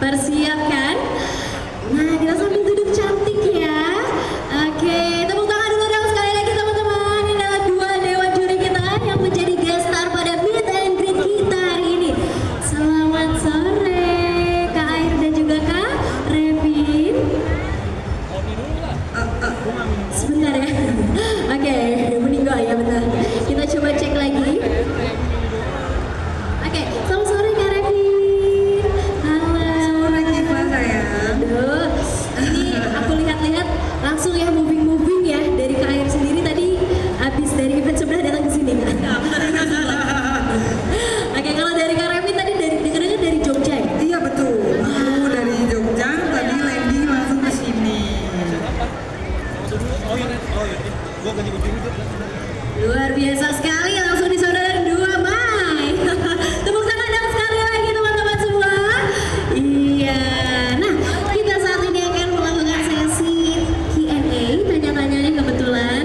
Persiapkan. Nah, kita sambil duduk cantik ya. Oke, tepuk tangan dulu dong sekali lagi teman-teman. Ini adalah dua dewan juri kita yang menjadi guest star pada meet and greet kita hari ini. Selamat sore, Kak Air dan juga Kak Revin. Sebentar ya. Oke, meninggal ya benar. Kita coba cek lagi. Oke, selamat sore Kak Revin. Halo. Sore Kiva sayang. Aduh, ini aku lihat-lihat langsung ya moving ya dari Kak Air sendiri tadi habis dari event sebelah datang ke sini kan? Oke, kalau dari Kak Revin tadi dengarnya dari Jogja ya? Iya betul. Aku dari Jogja, tadi landing langsung ke sini. Luar biasa sekali, langsung disodorin 2 Mai. Tepuk tangan dong sekali lagi teman-teman semua. Iya, nah kita saat ini akan melakukan sesi Q&A, tanya-tanyanya kebetulan.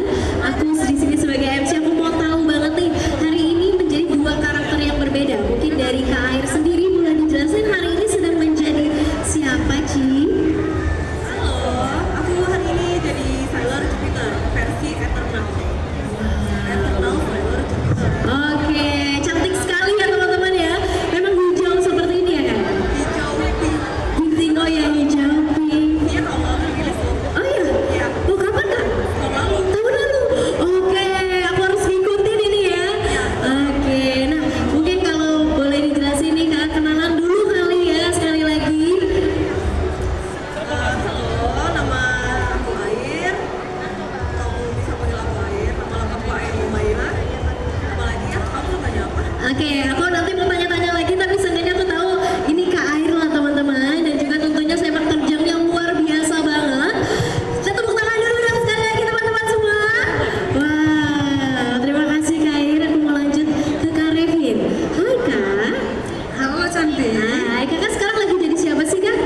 Aku di sini sebagai MC, aku mau tahu banget nih, hari ini menjadi 2 karakter yang berbeda. Mungkin dari Kak Air sendiri boleh dijelasin hari ini sedang menjadi siapa, Ci? Halo, aku hari ini jadi Sailor Jupiter versi Eternal. Eternal Sailor Jupiter. Oke, cantik sekali ya teman-teman ya. Memang hijau seperti ini ya kan? Hijau pink. Pink, oh ya hijau pink. Dia tahun lalu rilis loh. Oh iya? Iya, Oh kapan Kak? tahun lalu. Tahun lalu? Oke, aku harus ngikutin ini ya. Oke, nah mungkin kalau boleh dijelasin nih Kak, kenalan dulu kali ya sekali lagi. Halo, nama aku Air. Kamu bisa panggil aku Air. Nama lengkap aku Air Lumaira. Apa lagi ya? Kamu mau tanya apa? Oke, aku nanti mau tanya-tanya lagi tapi seenggaknya aku tahu ini Kak Air lah teman-teman. Dan juga tentunya sepak terjangnya luar biasa banget. Saya tepuk tangan dulu dong sekali lagi teman-teman semua. Wah, terima kasih Kak Air. Aku mau lanjut ke Kak Revin. Hai Kak. Halo cantik. Hai, Kakak sekarang lagi jadi siapa sih Kak?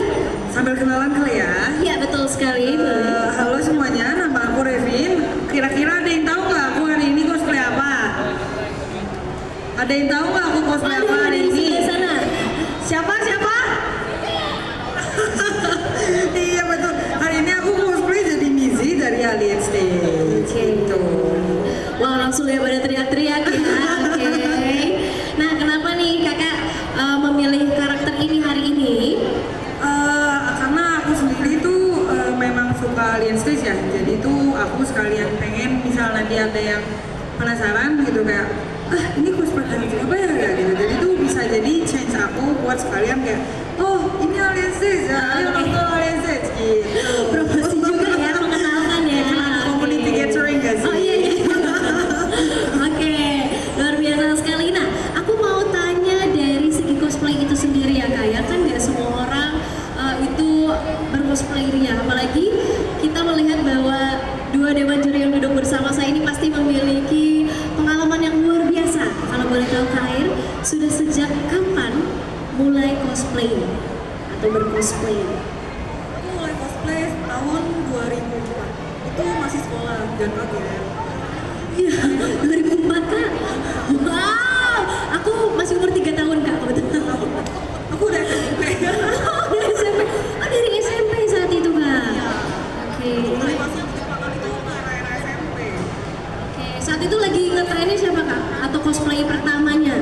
Sambil kenalan kali ya. Iya betul sekali. Boleh. Halo semuanya, nama aku Revin. Kira-kira ada yang tahu nggak aku hari ini cosplay apa? Ada yang tahu nggak aku cosplay apa Waduh, hari dari ini? sebelah sana. Siapa? Iya betul. Hari ini aku cosplay jadi Nizi dari Alien Stage. Gitu. Wah langsung ya pada teriak-teriak ya. Oke. Nah kenapa nih kakak memilih karakter ini hari ini? Karena aku sendiri tuh memang suka Alien Stage ya. Jadi tuh aku sekalian pengen misal nanti ada yang penasaran gitu kayak ini cosplay dari apa ya kayak gitu. Jadi tuh bisa jadi change aku buat sekalian kayak ini Alien Stage ya. Ayo nonton Alien Stage gitu. Promosi juga ya, mengenalkan ya. Community gathering gak sih? Oh iya. Oke, luar biasa sekali. Nah, aku mau tanya dari segi cosplay itu sendiri ya kak ya. Kan nggak semua orang itu bercosplay ria. Apalagi kita melihat bahwa 2 dewan juri yang duduk bersama saya ini pasti memiliki pengalaman yang luar biasa. Kalau boleh tahu Kak Air, sudah sejak kapan mulai cosplay atau bercosplay? Aku mulai cosplay tahun 2004. Itu masih sekolah dan kaget. Iya, 2004 Kak. Wow, aku masih umur 3 tahun Kak kebetulan. Aku udah SMP. Oh, dari SMP. Oh, dari SMP saat itu Kak. Oke. Mulai masuk di Jepangan itu ke era SMP. Oke, saat itu lagi ngetrennya siapa Kak? Atau cosplay pertamanya?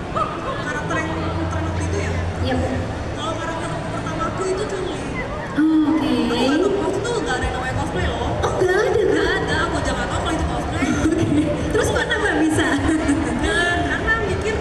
Karakter yang tren waktu itu ya. Iya. Kalau karakter pertama aku itu Chun-Li. Oh, oke. Waktu itu nggak ada yang namanya cosplay loh. Oh, nggak ada Nggak Kak. ada, aku jangan tahu kalau itu cosplay. Terus kenapa bisa? Dan karena mikir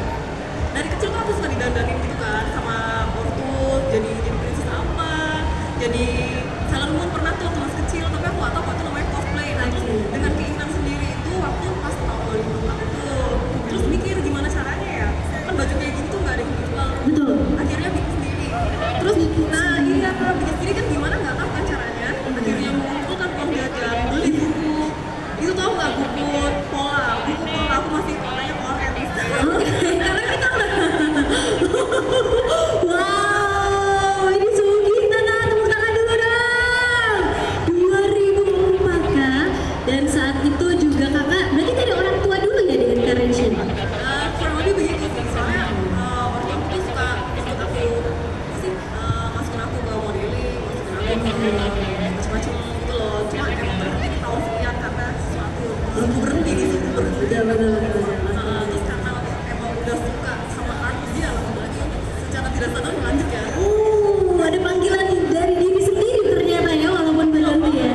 tidak sadar lanjut ya. Oh, ada panggilan dari diri sendiri ternyata ya, walaupun berhenti ya.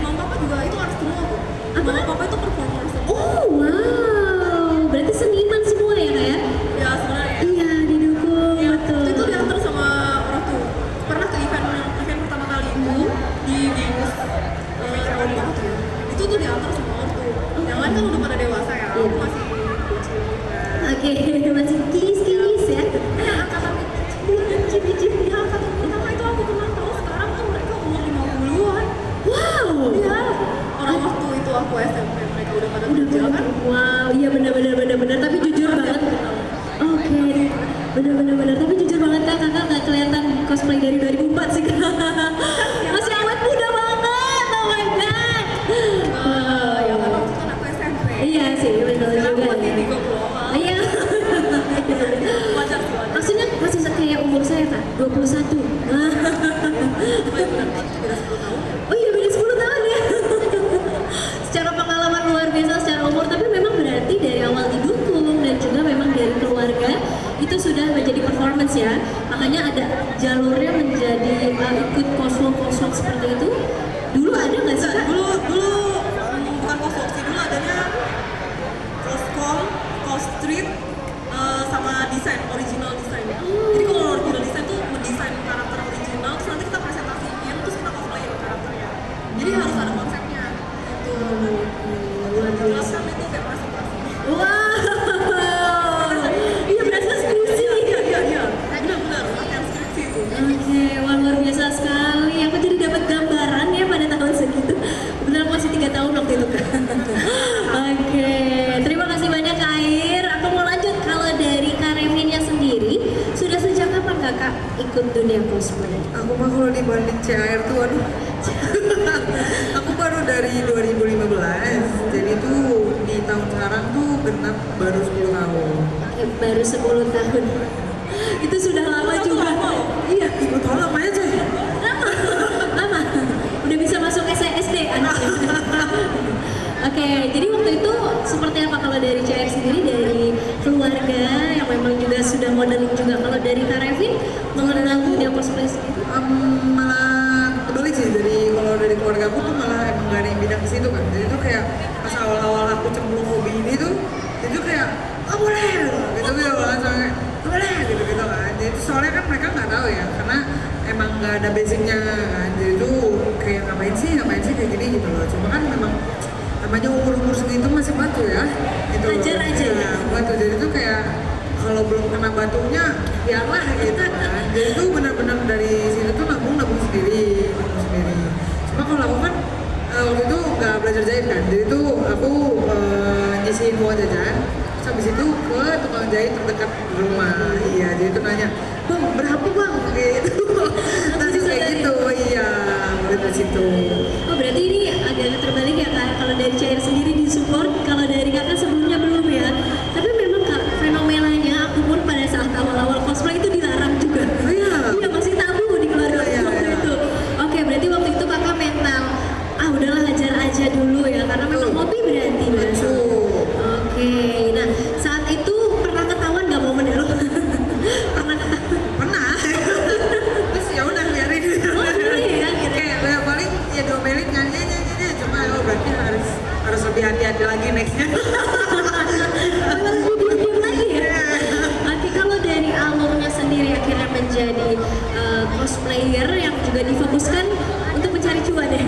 Mama papa juga itu artis semua kok. Apa? Mama papa itu performer semua. Oh, wow. Berarti seniman semua ya kak ya? Ya sebenarnya. Iya, didukung, Ya, betul. waktu itu diantar sama orang tuh. Pernah ke event pertama kali itu di Genus tahun banget ya. Itu tuh diantar sama orang tuh. Yang lain kan udah pada dewasa ya. Aku Iya. masih bocil juga. Oke, masih kis-kis ya. Angkatan cip-cip di angkatan pertama itu aku kenal tahu sekarang tuh mereka umur 50-an. Wow. Iya. Orang waktu itu aku SMP mereka udah pada Udah kerja kan. wow, iya benar. Tapi jujur banget. Oke, benar. Tapi jujur banget kak, kakak nggak kelihatan cosplay dari 2004 sih kak. Masih awet muda banget, oh my god. Ya kan waktu itu kan aku SMP. Iya sih, betul Sekarang juga. aku masih Ya. 30-an. Iya. Wajar sih wajar. Maksudnya masih kayak umur saya kak, 21. Beda 10 tahun. Oh iya beda 10 tahun ya. Secara pengalaman luar biasa secara umur, tapi memang berarti dari awal didukung dan juga memang dari keluarga itu sudah menjadi performance ya. Makanya ada jalurnya menjadi ikut koswalk seperti itu. Dulu ada nggak sih kak? Dulu bukan kosong sih, dulu adanya koskom, street sama desain, original desain. Jadi kalau original desain tuh mendesain karakter original, terus nanti kita presentasiin, terus kita cosplayin karakternya. Jadi harus ada konsepnya. Gitu. Luar biasa. Jelaskan itu kayak presentasi. Wow. Iya berasa skripsi. Iya. Benar-benar latihan skripsi itu. Oke, wah luar biasa sekali. Aku jadi dapat gambaran ya pada tahun segitu. Kebetulan aku masih 3 tahun waktu itu kan. Oke, terima kasih banyak Kak Air. Aku mau lanjut kalau dari Kak Revinnya sendiri, sudah sejak kapan kakak ikut dunia cosplay? Aku mah kalau dibanding CAR tuh aduh. Aku baru dari 2015. Jadi tuh di tahun sekarang tuh genap baru 10 tahun. Oke, baru 10 tahun. Itu sudah lama juga. Iya, 10 tahun lamanya coy. Lama. Udah bisa masuk SD anaknya. Oke, jadi waktu itu seperti apa kalau dari CR sendiri, dari keluarga yang memang juga sudah modeling juga. Kalau dari Kak Revin mengenal dunia cosplay sendiri? Malah kebalik sih, jadi kalau dari keluarga aku tuh malah emang gak ada yang bidang ke situ kan. Jadi tuh kayak pas awal-awal aku cemplung hobi ini tuh, itu kayak oh boleh gitu langsung kayak boleh gitu kan. Jadi tuh soalnya kan mereka nggak tahu ya, karena emang nggak ada basicnya kan. Jadi tuh kayak ngapain sih kayak gini gitu loh. Cuma kan memang namanya umur segitu masih batu ya gitu. Ajar aja ya. Batu, jadi tuh kayak kalau belum kena batunya biarlah gitu kan. Jadi tuh benar-benar dari situ tuh nabung sendiri. Cuma kalau aku kan waktu itu nggak belajar jahit kan, jadi tuh aku nyisihin uang jajan. Terus habis itu ke tukang jahit terdekat rumah. Iya, jadi tuh nanya, bang berapa bang? Gitu. Langsung kayak gitu, iya dari situ. Oh berarti ini agak terbalik ya Kak, kalau dari CR sendiri disupport, kalau dari kakak sebelumnya belum ya. Tapi memang Kak, fenomenanya aku pun pada saat awal-awal cosplay itu dilarang juga. Oh iya? Iya masih tabu di keluarga Iya, waktu iya. itu. Oke berarti waktu itu kakak mental, udahlah hajar aja dulu ya, karena memang hobi berarti bahasa. Oke, nah saat itu pernah ketahuan gak momen dulu? Pernah ketahuan? Pernah. Terus ya udah biarin. Oh boleh ya gitu. Kayak paling ya diomelin nyanyi cuma berarti harus lebih hati-hati lagi nextnya. Malah diam-diam lagi ya? Oke, kalau dari alurnya sendiri akhirnya menjadi cosplayer yang juga difokuskan untuk mencari cuan ya.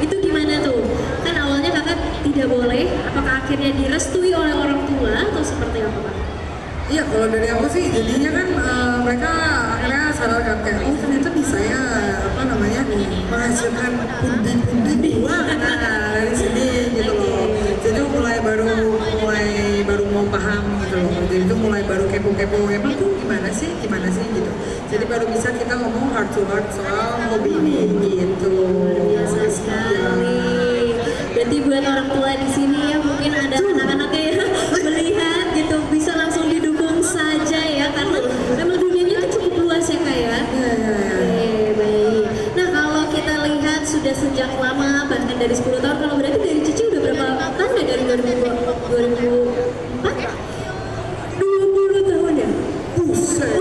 Itu gimana tuh? Kan awalnya kakak tidak boleh, apakah akhirnya direstui oleh orang tua atau seperti apa Kak? Iya, kalau dari aku sih jadinya kan mereka akhirnya sadarkan kayak oh ternyata bisa ya menghasilkan pundi-pundi uang dari sini gitu loh. Jadi mulai baru mau paham gitu loh. Jadi itu mulai baru kepo-kepo emang tuh gimana sih gitu. Jadi baru bisa kita ngomong heart to heart soal hobi ini gitu. Biasa sekali. Berarti buat orang tua di sini ya mungkin ada anak-anaknya ya melihat gitu bisa langsung didukung saja ya, karena memang dunianya itu cukup luas ya Kak ya. Oke, baik. Nah kalau kita lihat sudah sejak lama bahkan dari 10 tahun, kalau berarti dari Cici udah berapa tahun ya, dari 2004? 20 tahun ya? Buset.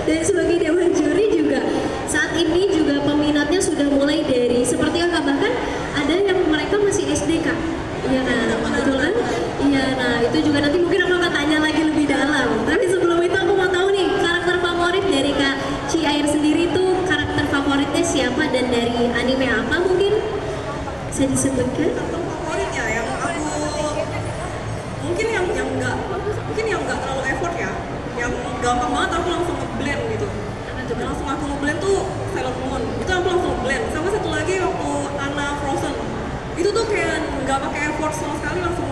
Dan sebagai dewan juri juga saat ini juga peminatnya sudah mulai dari seperti kakak, bahkan ada yang mereka masih SD kak. Iya nah, betul kan? Iya nah, itu juga nanti mungkin aku akan tanya lagi lebih dalam. Tapi sebelum itu aku mau tahu nih, karakter favorit dari Kak Ci Air sendiri tuh karakter favoritnya siapa dan dari anime apa mungkin? Bisa disebutkan? Karakter favoritnya yang aku mungkin yang nggak terlalu effort ya, yang gampang banget aku langsung ngeblend gitu. Dan langsung aku ngeblend tuh Sailor Moon, itu aku langsung ngeblend. Sama satu lagi waktu Anna Frozen, itu tuh kayak nggak pakai effort sama sekali, langsung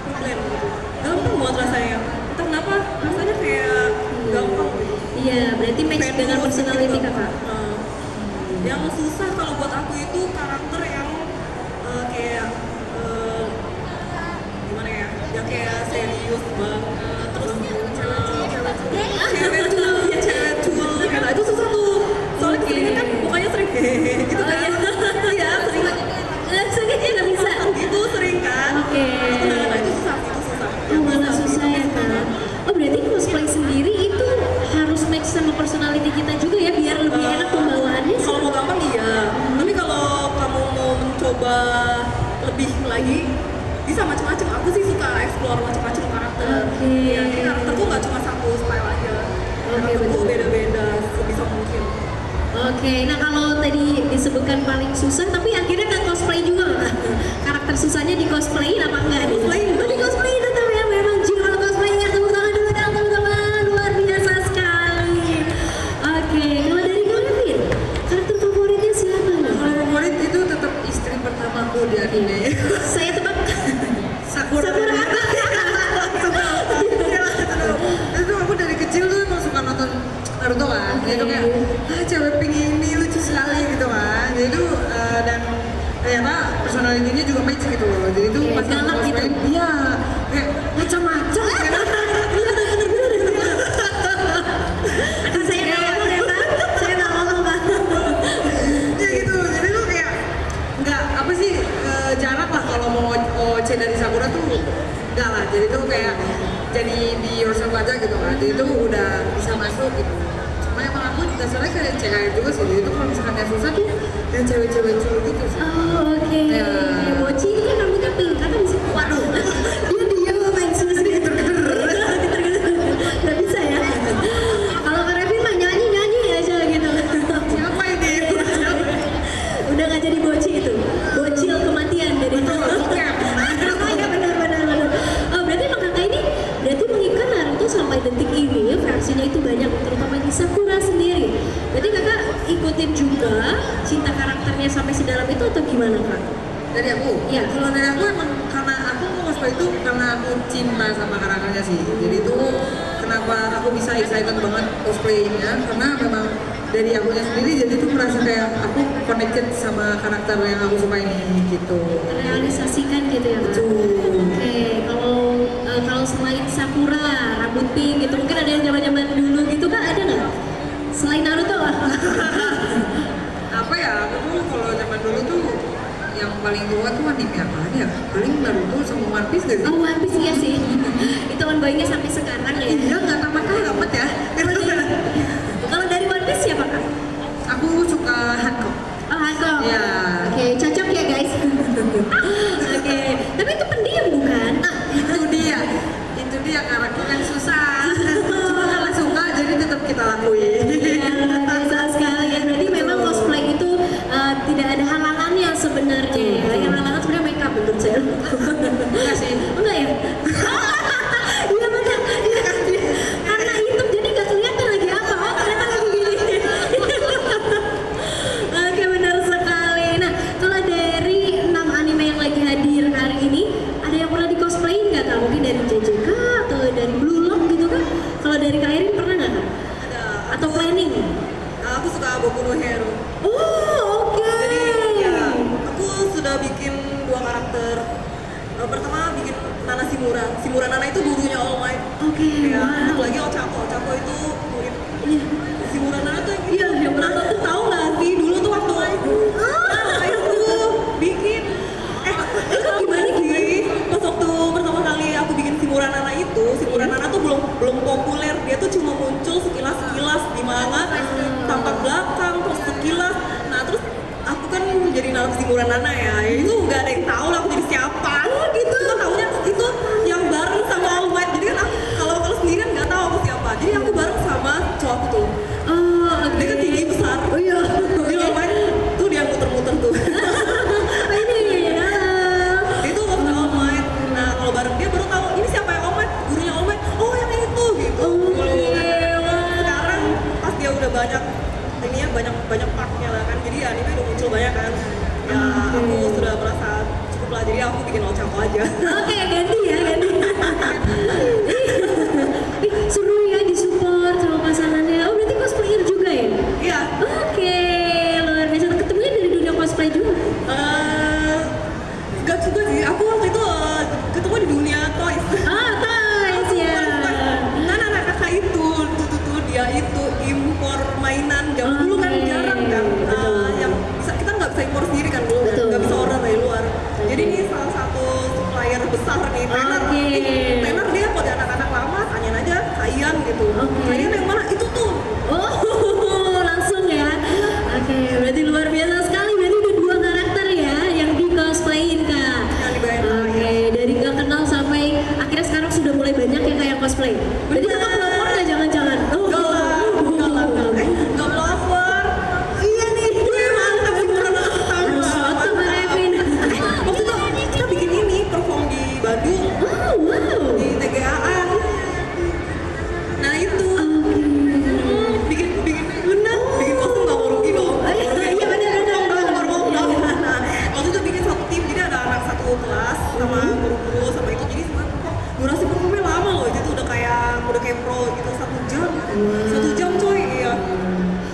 ngeblend gitu. Gampang banget rasanya. Entah kenapa rasanya kayak gampang gitu. Iya, berarti match Kayak dengan tulus personality gitu. kakak. Nah, yang susah kalau buat aku itu karakter yang kayak gimana ya? Yang kayak serius banget, terus cewek cool, ya cewek cool, karena itu susah tuh. Soalnya keseringan kan mukanya sering hehehe gitu kan. Iya, sering Sengaja nggak bisa. gitu sering kan. Oke. Nah, itu susah, itu susah. Oh, malah susah ya kan? Oh berarti cosplay sendiri itu harus match sama personality kita juga ya biar lebih enak pembawaannya sih. Kalau mau gampang iya, tapi kalau kamu mau mencoba lebih lagi bisa macam-macam. Aku sih suka explore macam-macam karakter. Oke. Ya, jadi karakterku nggak cuma satu style aja. Oke, Karakterku betul. beda-beda sebisa mungkin. Oke, nah kalau tadi disebutkan paling susah, tapi akhirnya kan cosplay juga nggak? Karakter susahnya di cosplayin apa enggak nih? Cosplayin. Oh, di cosplayin tetap ya, memang jiwa cosplaynya tepuk tangan dulu dong teman-teman, luar biasa sekali. Oke, kalau dari Kevin, karakter favoritnya siapa nih? Kalau favorit itu tetap istri pertamaku di anime. Saya tebak Sakura. Sakura. Itu aku dari kecil tuh emang suka nonton Naruto kan. Jadi itu kayak cewek pink ini lucu sekali gitu kan. Jadi itu dan ternyata personalitinya juga match gitu loh. Jadi itu Oke, pas aku galak gitu. cosplayin, iya kayak macam-macam kan. Saya nggak ngomong ya Pak, saya nggak ngomong Pak. Ya gitu. Jadi tuh kayak nggak apa sih jarang lah kalau mau OC dari Sakura tuh enggak lah. Jadi tuh kayak jadi di yourself aja gitu kan. Jadi itu udah bisa masuk gitu. Cuma emang aku dasarnya kayak CKR juga sih. Jadi itu kalau misalkan yang susah tuh yang cewek-cewek cool gitu sih. Oh oke, Ya. Boci itu kan rambutnya pink, kakak bisa, waduh, dia main sendiri, nggak bisa ya. Kalau Kak Revin mah nyanyi aja gitu. Siapa ini? Udah nggak jadi boci itu, bocil kematian jadi. Oke. Oh iya benar. Oh berarti emang kakak ini berarti mengikat Naruto sampai detik ini ya versinya itu banyak, terutama di Sakura sendiri. Berarti kakak ikutin juga cinta karakternya sampai sedalam itu atau gimana kak? Dari aku? Iya. Kalau dari aku emang karena aku mau cosplay itu karena aku cinta sama karakternya sih. Jadi itu kenapa aku bisa excited banget cosplaynya karena memang dari akunya sendiri jadi tuh merasa kayak aku connected sama karakter yang aku suka ini gitu. Realisasikan gitu ya kak? Betul. Oke, kalau selain Sakura, rambut pink gitu, mungkin ada yang zaman dulu gitu kak, ada nggak? Selain Naruto lah. Apa ya? Aku tuh kalau zaman dulu tuh yang paling tua tuh anime apa ya? Paling Naruto sama One Piece gak sih? Oh One Piece iya sih. Itu ongoingnya sampai sekarang ya. Iya nggak tamat ya. Kalau dari One Piece siapa kak? Aku suka Hancock. Oh Hancock. Iya. Oke, cocok ya guys. Oke, tapi itu pendiam bukan? Itu dia karakter yang susah. Cuma karena suka jadi tetap kita lakuin. Iya, luar biasa sekali ya. Berarti memang cosplay itu tidak ada halangannya sebenarnya ya. Yang halangan sebenarnya makeup menurut saya. Enggak sih. Enggak ya? Iya benar. Iya. Karena hitam jadi nggak kelihatan lagi apa. Oh ternyata lagi gini. Oke benar sekali. Nah kalau dari 6 anime yang lagi hadir hari ini, ada yang pernah di cosplayin nggak kak? Mungkin dari JJK atau dari Blue Lock gitu kan? Kalau dari Kak Irin pernah nggak kak? Ada. Atau planning? Aku suka Boku no Hero. Oh oke. Jadi ya, aku sudah bikin 2 karakter. Pertama bikin Nana Shimura. Shimura Nana itu gurunya All Might. Oke. Ya, Wow. lagi Ochako. Ochako itu murid. Iya. Shimura Nana tuh Iya, yang Nana tuh tahu nggak sih dulu tuh waktu itu bikin itu gimana sih? Pas waktu pertama kali aku bikin Shimura Nana itu, Shimura Nana tuh belum populer. Dia tuh cuma muncul sekilas-sekilas semangat, tampak belakang, terus sekilas. Nah terus aku kan jadi narasi hiburan Nana ya, itu nggak ada yang tahu lah aku jadi siapa. Gitu. Cuma tahunya itu yang bareng sama All Might. Jadi kan aku kalau sendirian nggak tahu aku siapa. Jadi aku bareng sama cowok aku tuh. Oh, oke. Dia kan tinggi besar. Oh iya. Dia All Might tuh dia muter-muter tuh. Ini ya. Itu waktu All Might. Nah kalau bareng dia baru tahu ini siapa yang All Might, gurunya All Might. Oh yang itu gitu. Sekarang pas dia udah banyak ini ya banyak partnya lah kan, jadi anime udah muncul banyak kan. Ya aku sudah merasa cukup lah, jadi aku bikin Ochako aja. Oke, ganti ya, ganti. Ih, seru ya disupport sama pasangannya. Oh, berarti cosplayer juga ya? Iya. Oke, luar biasa. Ketemunya dari dunia cosplay juga? Gak juga sih, aku waktu itu ketemu di dunia toys. Ah, toys ya. Nah, kakak itu, tuh dia itu impor mainan. Zaman dulu kan Oke, jarang kan, betul. yang bisa kita nggak bisa impor sendiri kan dulu, Betul. nggak bisa order dari luar. Jadi ini salah satu supplier besar nih, Tenar. Oke. Tenar dia kalau anak-anak lama tanyain aja Kayan gitu. Oke. Kayan yang mana? Itu tuh. Oh, langsung ya. Oke, berarti luar biasa sekali. Berarti ada 2 karakter ya yang di cosplayin kak. Yang dibayar. Oke, dari gak kenal sampai akhirnya sekarang sudah mulai banyak yang kayak cosplay. Berarti kakak pelopor nggak jangan-jangan? Oh, Gak melapor. Iya nih, gue mantap hiburan anak pertama. Foto Mbak Revin. Waktu itu kita bikin ini perform di Bandung Oh, wow. di TGAA. Nah itu bikin kostum nggak mau rugi dong. Iya benar. Nah, waktu itu bikin satu tim, jadi ada anak satu kelas sama guru-guru sama itu, jadi semua perform. Durasi performnya lama loh, itu udah kayak pro gitu 1 jam. 1 jam coy, iya.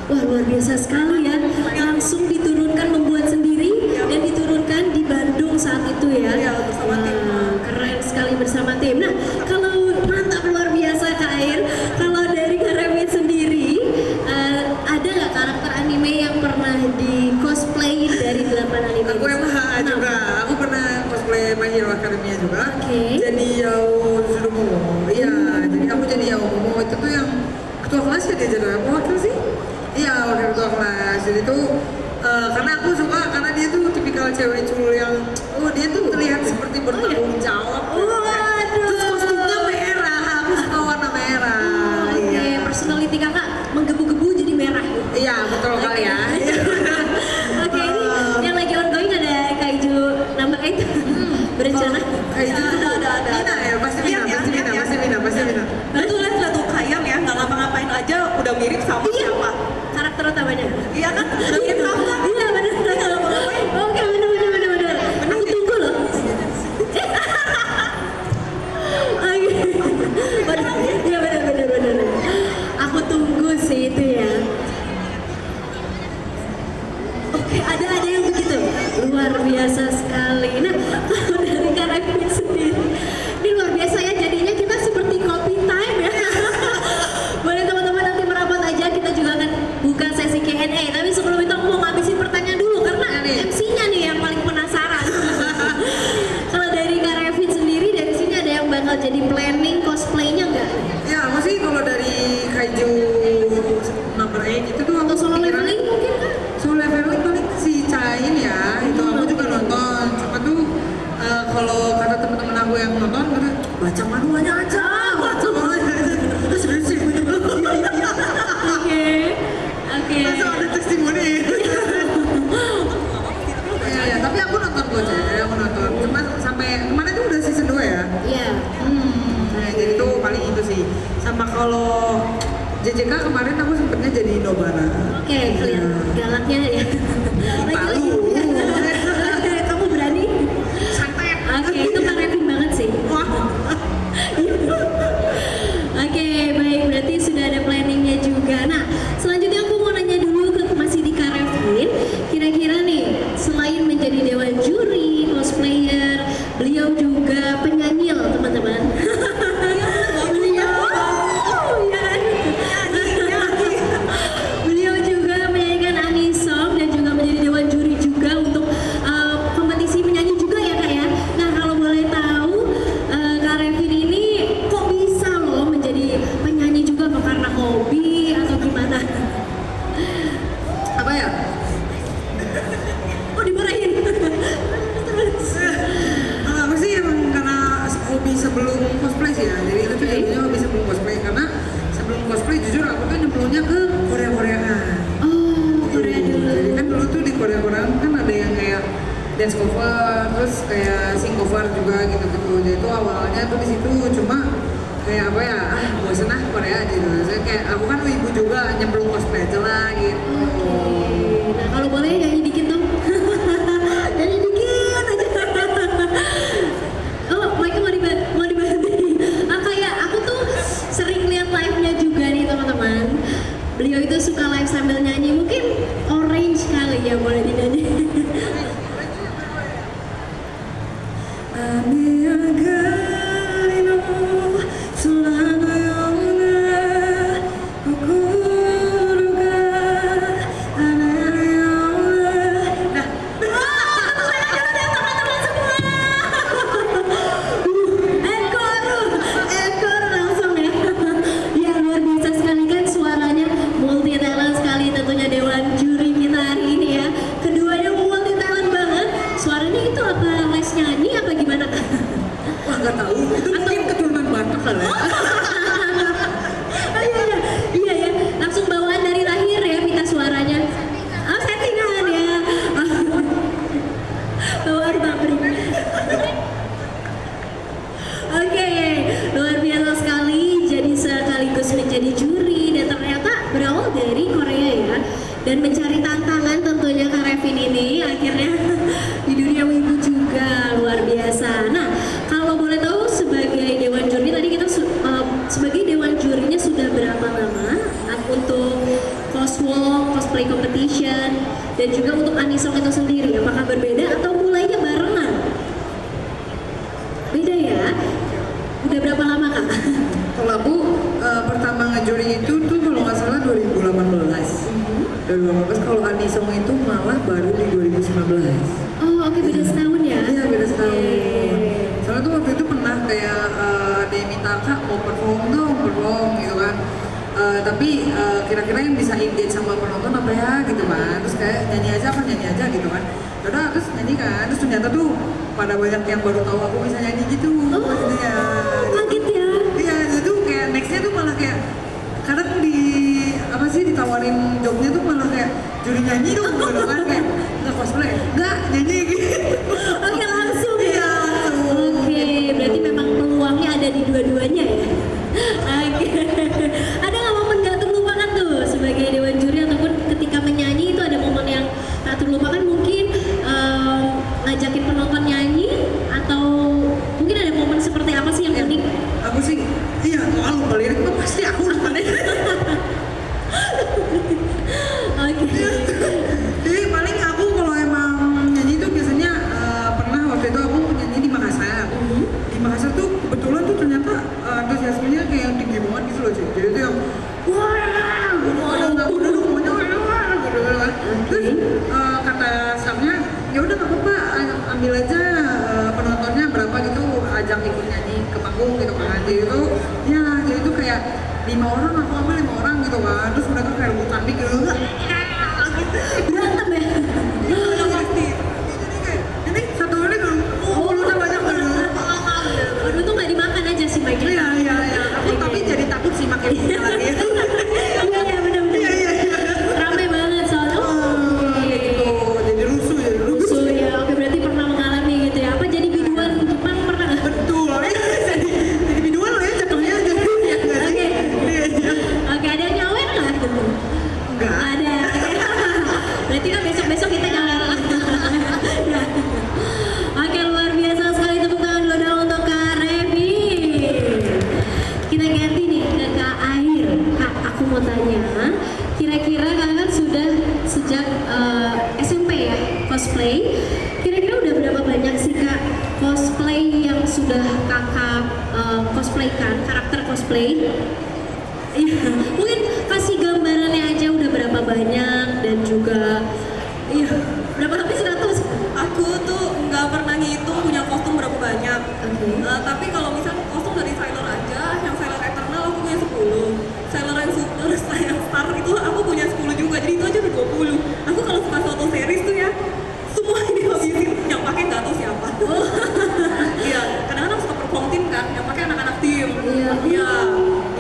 Wah, luar biasa sekali ya. Langsung diturunkan membuat sendiri dan diturunkan di Bandung saat itu ya. Iya, bersama tim. Wah, keren sekali bersama tim. Nah, kalau mantap luar biasa Kak Air. Kalau dari Kak Revin sendiri, ada nggak karakter anime yang pernah di cosplay dari 8 anime? Aku yang Kenapa? juga, aku pernah cosplay My Hero Academia juga. Oke. Jadi Yao Tsurumomo. Iya, jadi aku jadi Yao Momo. Itu tuh yang ketua kelas ya dia jadi apa wakil sih? Iya, wakil ketua kelas. Jadi tuh karena aku suka karena dia tuh tipikal cewek culun yang dia tuh terlihat seperti bertanggung jawab. Waduh. Terus kostumnya merah, aku suka warna merah. Oke, Iya. personality kakak menggebu-gebu jadi merah. Iya, betul kali ya. Oke, ini yang lagi ongoing ada Kaiju number 8 berencana. Kayak itu tuh Ada. Mina ya, pasti Mina. Betul lah tuh Kayan ya, nggak ngapa-ngapain aja udah mirip sama Iya, siapa. karakter utamanya. Iya kan? Udah mirip sama. Iya benar. Oke, benar. Aku tunggu loh. Oke. Iya benar. Aku tunggu sih itu ya. Oke, ada yang begitu. Luar biasa sekali. Nah, kalau dari Kak Revin sendiri, ini luar biasa ya. Jadinya kita seperti coffee time ya. Boleh teman-teman nanti merapat aja. Kita juga akan buka sesi Q&A. Tapi sebelum itu aku mau ngabisin pertanyaan dulu karena MC-nya nih yang paling penasaran. Kalau dari Kak Revin sendiri, dari sini ada yang bakal jadi planning cosplaynya nggak? Ya, aku sih kalau dari Kaiju number 8 itu tuh Atau aku solo kepikiran- leveling mungkin kan? Solo leveling paling si Cain ya, itu aku juga nonton. Cuma tuh kalau kata teman-teman aku yang nonton, kata baca manualnya aja, baca manualnya aja. Terus sih, Oke. masa ada testimoni. Ya, tapi aku nonton kok, aku nonton. Cuma sampai kemarin tuh udah season 2 ya. Iya. Nah, jadi tuh paling itu sih. Sama kalau JJK kemarin aku sempetnya jadi Nobara. Oke, kelihatan galaknya ya. Palu. Kamu berani? Santai. Oke, itu Kak Revin banget sih. Oke, baik. Berarti sudah ada planningnya juga. Nah, selanjutnya aku mau nanya dulu masih di Kak Revin. Kira-kira nih, selain menjadi dewan juri, cosplayer, beliau juga penyanyi loh teman-teman. Beliau juga menyanyikan Anisong dan juga cosplay jujur aku tuh nyemplungnya ke Korea-Koreaan. Oh, Korea dulu. Jadi kan dulu tuh di Korea-Koreaan kan ada yang kayak dance cover, terus kayak sing cover juga gitu-gitu. Jadi itu awalnya tuh di situ cuma kayak apa ya, bosen ah Korea gitu. Saya kayak aku kan ibu juga nyemplung cosplay aja lah gitu. Oke. Nah, kalau boleh nyanyi dikit dong. Nyanyi dikit aja. Oh, Mike mau dibantu. Ah, kayak aku tuh sering lihat live-nya juga nih teman-teman. Beliau itu suka live sambil nyanyi. Mungkin Orange kali ya, boleh dinyanyi. Ekor langsung ya. Ya luar biasa sekali kan suaranya multi talent sekali tentunya dewan juri kita hari ini ya. Keduanya multi talent banget. Suaranya itu apa les nyanyi apa gimana? Wah nggak tahu, itu mungkin keturunan Batak kali ya. Oh iya iya iya ya langsung bawaan dari lahir ya pita suaranya. Oh settingan ya. Bawaan pabrik. Oke, luar biasa sekali. Jadi sekaligus menjadi juri dan ternyata berawal dari Korea ya. Dan mencari tantangan tentunya Kak Revin ini akhirnya di dunia wibu juga luar biasa. Nah, kalau boleh tahu sebagai dewan juri tadi kita sebagai dewan jurinya sudah berapa lama untuk coswalk, cosplay competition dan juga untuk anisong itu sendiri apakah berbeda atau mulainya barengan? Beda ya? Udah berapa lama Kak? Kalau aku pertama ngejuri itu tuh kalau nggak salah 2018. 2018 kalau Anisong itu malah baru di 2019. Oh oke beda setahun ya? Iya beda setahun. Oke. Soalnya tuh waktu itu pernah kayak dia minta kak mau perform gitu kan. Tapi kira-kira yang bisa engage sama penonton apa ya gitu kan. Terus kayak nyanyi aja gitu kan. Yaudah terus nyanyi kan. Terus ternyata tuh pada banyak yang baru tahu aku bisa nyanyi gitu. Oh, Maksudnya. kaget ya? Iya itu kayak nextnya tuh malah kayak kadang di apa sih ditawarin jobnya tuh malah kayak juri nyanyi dong gitu kan kayak nggak cosplay nggak nyanyi gitu. Oke langsung ya? Iya, langsung. Oke, berarti memang peluangnya ada di dua-duanya ya? Oke. Ada nggak momen gak terlupakan tuh sebagai dewan juri ataupun ketika menyanyi itu ada momen yang tak terlupakan mungkin ngajakin penonton nyanyi atau mungkin ada momen seperti apa sih yang unik? Aku sih iya kalau lupa lirik mah pasti aku lupa lirik. Oke. Jadi paling aku kalau emang nyanyi tuh biasanya pernah waktu itu aku nyanyi di Makassar. Di Makassar tuh kebetulan tuh ternyata antusiasmenya kayak yang tinggi banget gitu loh Cik. Jadi tuh yang wah gitu ada nggak udah semuanya wah gitu kan. Terus kata staffnya ya udah nggak apa-apa ambil aja penontonnya berapa gitu ajak ikut nyanyi ke panggung gitu kan. Jadi itu ya jadi itu kayak 5 orang aku ambil 5 orang gitu kan. Terus mereka kayak rebut tanding gitu. Berantem ya? Udah pasti. Ini satu ini kan, mulutnya banyak kan. Waduh tuh nggak dimakan aja sih Mike. Iya. Aku tapi jadi takut sih makin lagi. Iya benar-benar. Iya. Ramai banget soalnya. Oke. Gitu, jadi rusuh. Rusuh ya. Oke berarti pernah mengalami gitu ya. Apa jadi biduan Jepang pernah nggak? Betul. Jadi biduan loh ya jatuhnya aja. Ya nggak sih? Oke. Iya. Oke ada yang nyawer nggak? Enggak. Ada. Berarti kan besok-besok kita nyawer. Ya. Oke luar biasa sekali tepuk tangan dulu dong untuk Kak Revi. Kita ganti nih ke Kak Air. Kak aku mau tanya, kira-kira kakak sudah sejak SMP ya cosplay. Kira-kira udah berapa banyak sih Kak cosplay yang sudah kakak cosplaykan, karakter cosplay? Iya, mungkin kasih gambarannya aja udah berapa banyak dan juga iya berapa lebih 100. Aku tuh nggak pernah ngitung punya kostum berapa banyak. Oke. Tapi kalau misalnya kostum dari Sailor aja, yang Sailor Eternal aku punya 10. Sailor yang Super, yang Star itu aku punya 10 juga. Jadi itu aja udah 20. Aku kalau suka suatu series tuh ya, semua ini habisin. Yang pakai nggak tahu siapa. Iya, kadang-kadang suka perform tim kan, yang pakai anak-anak tim. Iya. Iya.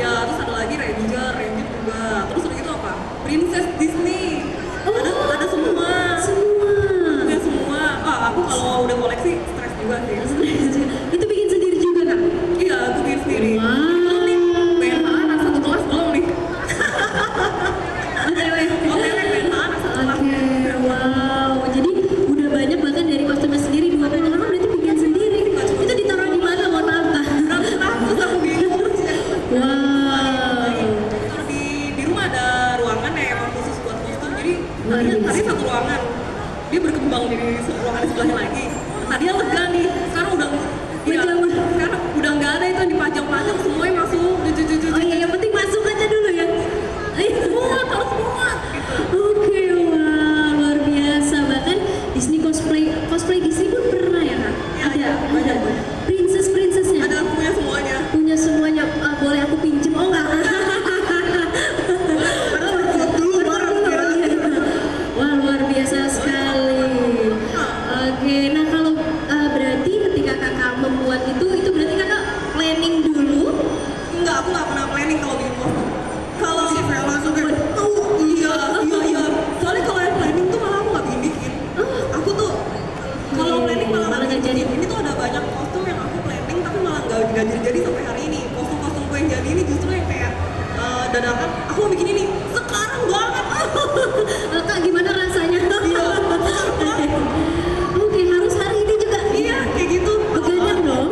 Ya, terus ada lagi Ranger princess Disney. Oh. Ada semua. Semua. Punya semua. Aku kalau udah koleksi stres juga sih. Itu bikin sendiri juga Kak? Iya, aku bikin sendiri. Wow. Belum nih, PNH anak satu kelas belum nih. OTW. OTW PNH anak satu kelas. Oke, wow. Jadi udah banyak bahkan dari kostumnya sendiri 20 orang berarti bikin sendiri. Itu ditaruh di mana mohon maaf Kak? Terus aku bingung. Wow. Kalau di rumah ada ruangan ya emang khusus buat kostum. Jadi Luar biasa. tadi satu ruangan. Dia berkembang di ruangan di sebelahnya lagi. Tadi lega nih. Sekarang udah sekarang udah nggak ada itu yang dipajang-pajang, semuanya masuk. Oh iya, yang penting masuk aja dulu ya. Semua harus semua. Oke, wah luar biasa. Bahkan Disney cosplay Disney pun pernah ya Kak? Iya, banyak. Princessnya. Ada punya semuanya. Punya semuanya. Boleh aku pinjem? Oh enggak. Wah luar biasa sekali. Oke, nah kalau berarti ketika kakak membuat itu berarti kakak planning dulu. Enggak, aku nggak pernah planning kalau bikin kostum. Kalau langsung kayak iya. Soalnya kalau yang planning tuh malah aku nggak bikin. Aku tuh kalau planning malah nggak jadi. Ini tuh ada banyak kostum yang aku planning tapi malah nggak jadi sampai hari ini. Kostum-kostumku yang jadi ini justru yang kayak dadakan. Aku mau bikin ini sekarang banget. Kak gimana rasanya? Iya. Oke, harus hari ini juga. Iya, kayak gitu. Begadang dong.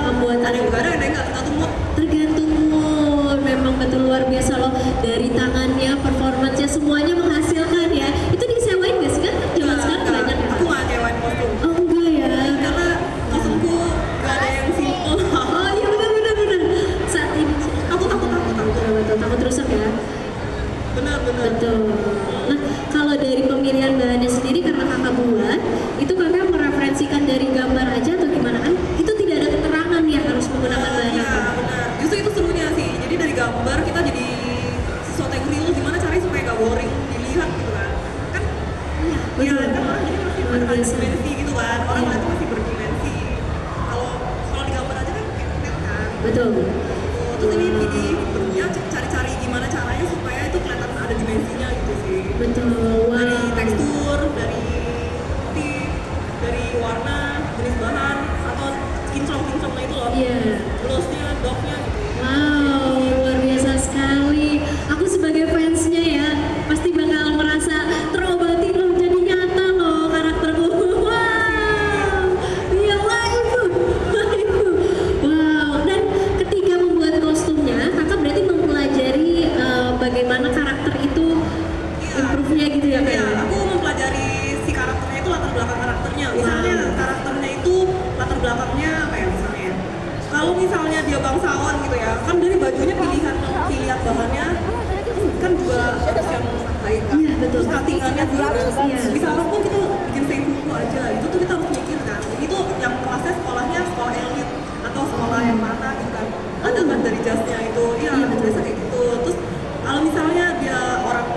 Pembuatan Ada yang begadang, ada yang nggak mood. tergantung mood. Memang betul luar biasa loh, dari tangannya, performance-nya semuanya menghasilkan ya. Itu disewain gak sih kan? Zaman sekarang banyak ya? Aku nggak nyewain kostum. Oh enggak ya. Karena kostumku nggak ada yang simple. Oh iya benar. Saat ini Aku takut. betul takut rusak ya. Benar. Betul. Nah, kalau dari pemilihan bahannya sendiri karena kakak buat, itu kakak mereferensikan dari gambar aja atau gimana kan? Itu tidak ada keterangan ya harus menggunakan bahan Iya, apa? benar. Justru itu serunya sih. Jadi dari gambar kita jadi sesuatu yang real. Gimana caranya supaya nggak boring dilihat gitu kan? Kan Betul. ya kan orang jadi masih Luar ada biasa. dimensi gitu kan. Orang Iya. lain tuh masih berdimensi. Kalau di gambar aja kan kayak kan. Betul. Terus ini bentuknya cari-cari gimana caranya supaya itu kelihatan ada dimensinya gitu sih. Betul. Dari Wow. tekstur, dari motif, dari warna, jenis bahan, atau kinclong-kinclongnya itu loh. Iya. Glossnya, dotnya gitu. Wow, luar biasa sekali. Aku sebagai fansnya ya, pasti bakal merasa terobati loh, jadi nyata loh karakterku. Wow, iya wah itu. Wow, dan ketika membuat kostumnya, kakak berarti mempelajari bagaimana karakter itu improve-nya gitu ya Iya, kayak. aku mempelajari si karakternya itu latar belakang karakternya. Misalnya karakternya itu latar belakangnya apa ya misalnya? Kalau misalnya dia bangsawan gitu ya, kan dari bajunya pilihan bahannya kan juga harus yang baik kan. Iya, betul. Terus cuttingannya juga. Iya. Misalnya pun kita bikin buku aja, itu tuh kita harus mikir kan. Itu yang kelasnya sekolahnya sekolah elit atau sekolah yang mana gitu kan. Ada kan dari jasnya itu, iya biasa kayak gitu. Terus kalau misalnya dia orang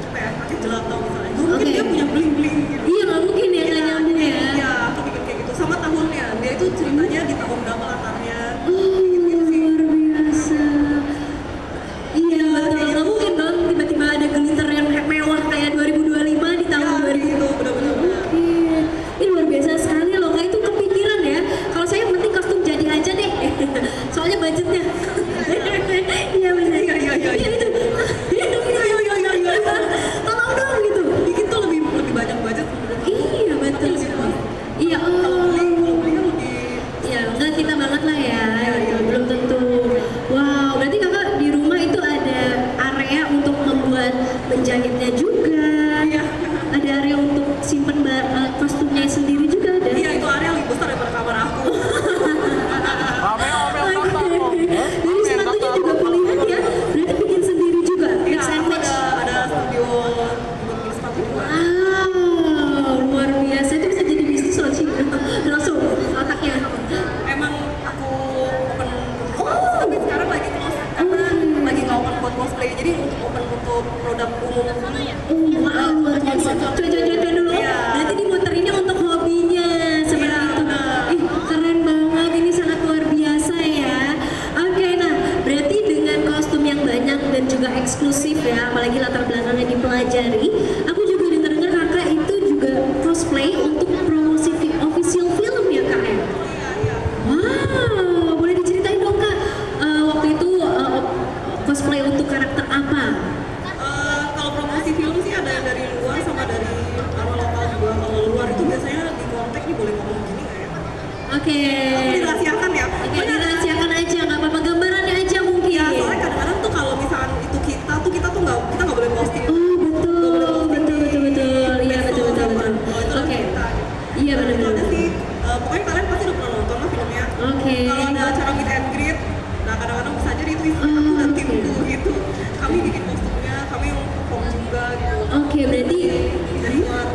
apa ya pakai jelatau misalnya, itu mungkin Oke. dia punya bling bling gitu. Iya nggak mungkin ya nggak nyambung ya. Iya, aku bikin kayak gitu. Sama tahunnya, dia itu ceritanya di tahun berapa latarnya. Oh, luar biasa. Iya betul, nggak mungkin dong tiba-tiba ada glitter yang mewah kayak 2025 di tahun Ya, 2000. gitu, bener-bener. Iya, ini luar biasa sekali loh. Kak itu kepikiran ya. Kalau saya yang penting kostum jadi aja deh. Soalnya budgetnya. Iya benar. Iya. Iya itu. Tolong dong gitu. Bikin tuh lebih banyak budget. Iya betul. Tapi lebih puas. Iya. Kalau Oh. beli kan lebih. Ya, enggak kita banget lah ya, gitu. Belum tentu. Wow, berarti kakak di rumah itu ada area untuk membuat penjahitnya juga. Iya. Ada area untuk simpen kostumnya sendiri juga ada. Iya, itu area lebih besar daripada kamar aku. Oke. Dari sepatunya juga pilihan ya. Berarti bikin sendiri juga. Iya, Mix and aku match. ada studio buat bikin sepatu juga. Wow, luar biasa. Itu bisa jadi bisnis loh sih. Langsung otaknya. Emang aku open tapi sekarang lagi close karena lagi nggak open buat cosplay. Jadi open untuk produk umum. Wow, luar biasa. Coba dulu. Iya. Berarti dimuterinnya untuk hobinya seperti Iya, itu. benar. Ih, keren banget. Ini sangat luar biasa ya. Oke, nah berarti dengan kostum yang banyak dan juga eksklusif ya, apalagi latar belakangnya dipelajari. Aku juga dengar-dengar kakak itu juga cosplay untuk promosi official film ya kak ya? Wow, boleh diceritain dong kak, waktu itu cosplay untuk karakter apa? Kalau promosi film sih ada yang dari luar sama dari orang lokal juga. Kalau luar itu biasanya di kontak nih boleh ngomong gini nggak ya? Oke. Aku dirahasiakan ya. Oke, dirahasiakan aja, nggak apa-apa, gambarannya aja mungkin. Ya, soalnya kadang-kadang tuh kalau misalkan itu kita nggak boleh posting. Oh betul. Iya betul. Oke. Iya Itu benar. ada sih. Pokoknya kalian pasti udah pernah nonton lah filmnya. Oke. Kalau ada acara meet and greet, nah kadang-kadang bisa jadi itu aku dan timku gitu. Kami bikin kostumnya, kami yang perform juga gitu. Oke, berarti Dari luar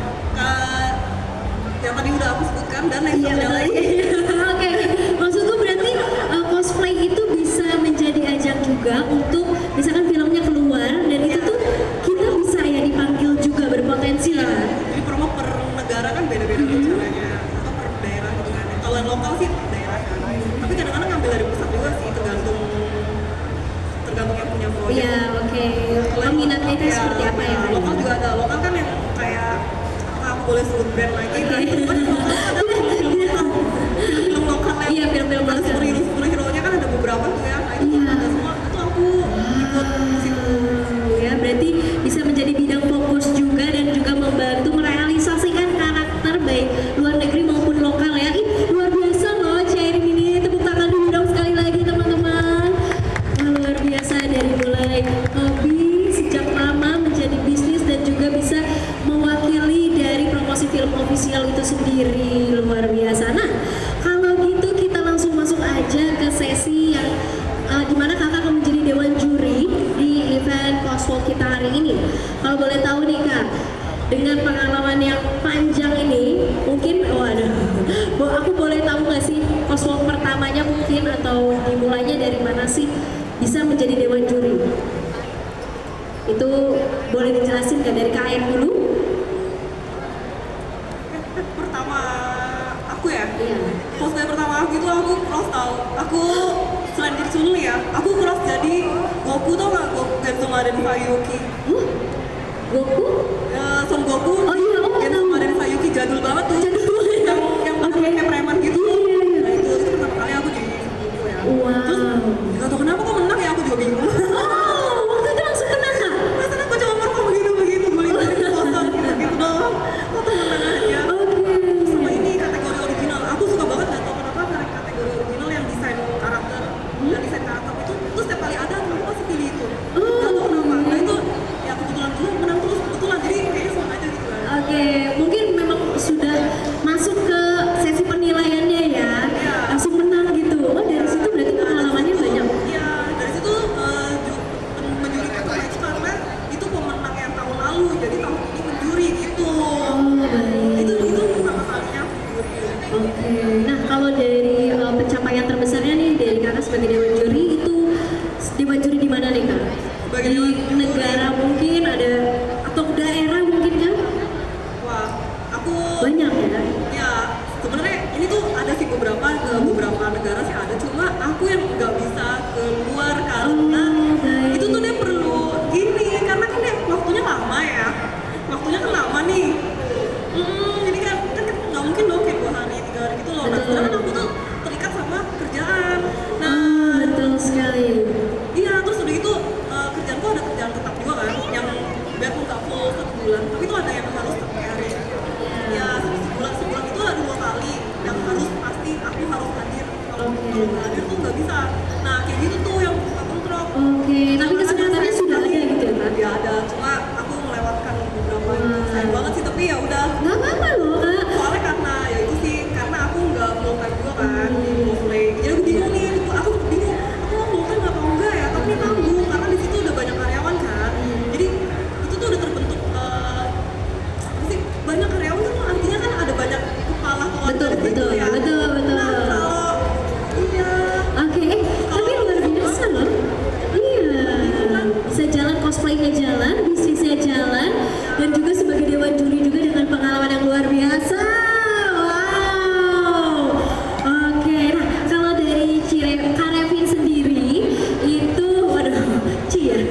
yang tadi udah aku sebutkan dan next iya ada betul. lagi. Oke, maksudku berarti cosplay itu bisa menjadi ajang juga untuk misalkan filmnya keluar dan itu tuh kita bisa ya dipanggil juga, berpotensi lah kan? Jadi promo per negara kan beda-beda tuh caranya atau per daerah gitu kan. Kalau yang lokal sih per daerah kan. Tapi kadang-kadang ngambil dari pusat juga sih tergantung yang punya proyek. Iya, oke. Peminatnya itu seperti apa ya? Kak? Lokal juga ada. Lokal kan yang kayak aku boleh sebut brand lagi. Kan lokal ada film lokal yang Iya, film-film ada lokal. superhero-nya kan ada beberapa tuh ya. Nah, itu Iya. ada semua. Itu aku ikut di situ. Ya, berarti bisa menjadi bidang fokus juga dan juga membantu merealisasikan karakter baik luar negeri maupun lokal ya. Ih, luar biasa loh Cairin ini. Tepuk tangan dulu dong sekali lagi teman-teman. Wah, luar biasa dari mulai hobi sejak lama menjadi bisnis dan juga bisa mewakili dari promosi film official itu sendiri. Luar biasa. Nah, kalau gitu kita langsung masuk aja ke sesi yang dimana kakak akan menjadi dewan juri di event Coswalk kita hari ini. Kalau boleh tahu nih kak, dengan pengalaman yang panjang ini, mungkin, waduh, aku boleh tahu nggak sih Coswalk pertamanya mungkin atau dimulainya dari mana sih bisa menjadi dewan juri? Itu boleh dijelasin nggak dari KM dulu? Pertama aku ya. Iya. Cosplay pertama aku itu aku cross tau. Aku selain jadi Chun Li ya, aku cross jadi Goku tau nggak? Goku Gensoma dan Fayuki. Goku? Son Goku. Oh iya, oh Gensoma tahu. dan Fayuki jadul banget tuh. Jadul banget. Yang Oke. kayak preman gitu. Iya. Nah itu pertama kali aku jadi Goku ya. Wow. Terus nggak tahu kenapa kok menang ya, aku juga bingung. Oh, waktu itu langsung kena kak? Rasanya aku cuma perform begitu guling-guling kosong gitu doang. Kok tuh menang aja. Oke. Sama ini kategori original, aku suka banget gak tau kenapa kategori original yang desain karakter dan desain karakter itu setiap kali ada aku pasti pilih itu gak tau kenapa. Nah itu ya kebetulan dulu menang terus kebetulan jadi kayaknya senang aja gitu kan. Oke, mungkin memang sudah masuk ke sesi penilaiannya ya, langsung menang gitu. Oh dari situ berarti pengalamannya banyak. Iya dari situ menjuri pertama itu karena itu pemenang yang tahun lalu jadi tahun ini menjuri gitu. Oh baik. Itu pertama kalinya aku menjuri. Oke, nah kalau dari pencapaian terbesarnya nih dari kakak sebagai dewan juri itu dewan juri di mana nih kak? Sebagai Di dewan juri. negara mungkin ada atau daerah mungkin kan? Wah aku Banyak ya. ya sebenarnya ini tuh ada sih beberapa negara sih ada, cuma aku yang nggak bisa keluar karena Oh, baik. itu tuh dia perlu gini karena kan dia waktunya lama ya, waktunya kan lama nih. Jadi kan nggak mungkin dong kayak 2 hari 3 hari gitu loh. Nah Betul. sekarang aku tuh terikat sama kerjaan. Nah Betul sekali. iya terus udah itu kerjaan tuh ada kerjaan tetap juga kan yang biarpun nggak full 1 bulan tapi itu ada yang harus setiap hari. Ya sebulan itu ada 2 kali yang harus pasti aku harus hadir. Kalau nggak hadir tuh nggak bisa. Nah kayak gitu tuh yang suka kontrol. Oke, tapi kesempatannya sudah ada gitu ya kak? Ya ada, cuma aku melewatkan beberapa itu. Sayang banget sih tapi ya udah. Gak apa-apa loh kak. Soalnya karena ya itu sih karena aku nggak full time juga kan di cosplay. Jadi aku bingung nih, aku bingung aku mau full time apa enggak ya? Tapi tanggung karena di situ udah banyak karyawan kan. Jadi itu tuh udah terbentuk apa sih banyak karyawan tuh artinya kan ada banyak kepala keluarga Betul, di situ betul, ya. betul. Nah kalau iya Oke, tapi luar biasa loh. Iya, bisa jalan cosplaynya jalan, bisnisnya jalan, dan juga sebagai dewan juri juga dengan pengalaman yang luar biasa. Wow. Oke, nah kalau dari Kak Revin sendiri itu, waduh, Ci ya.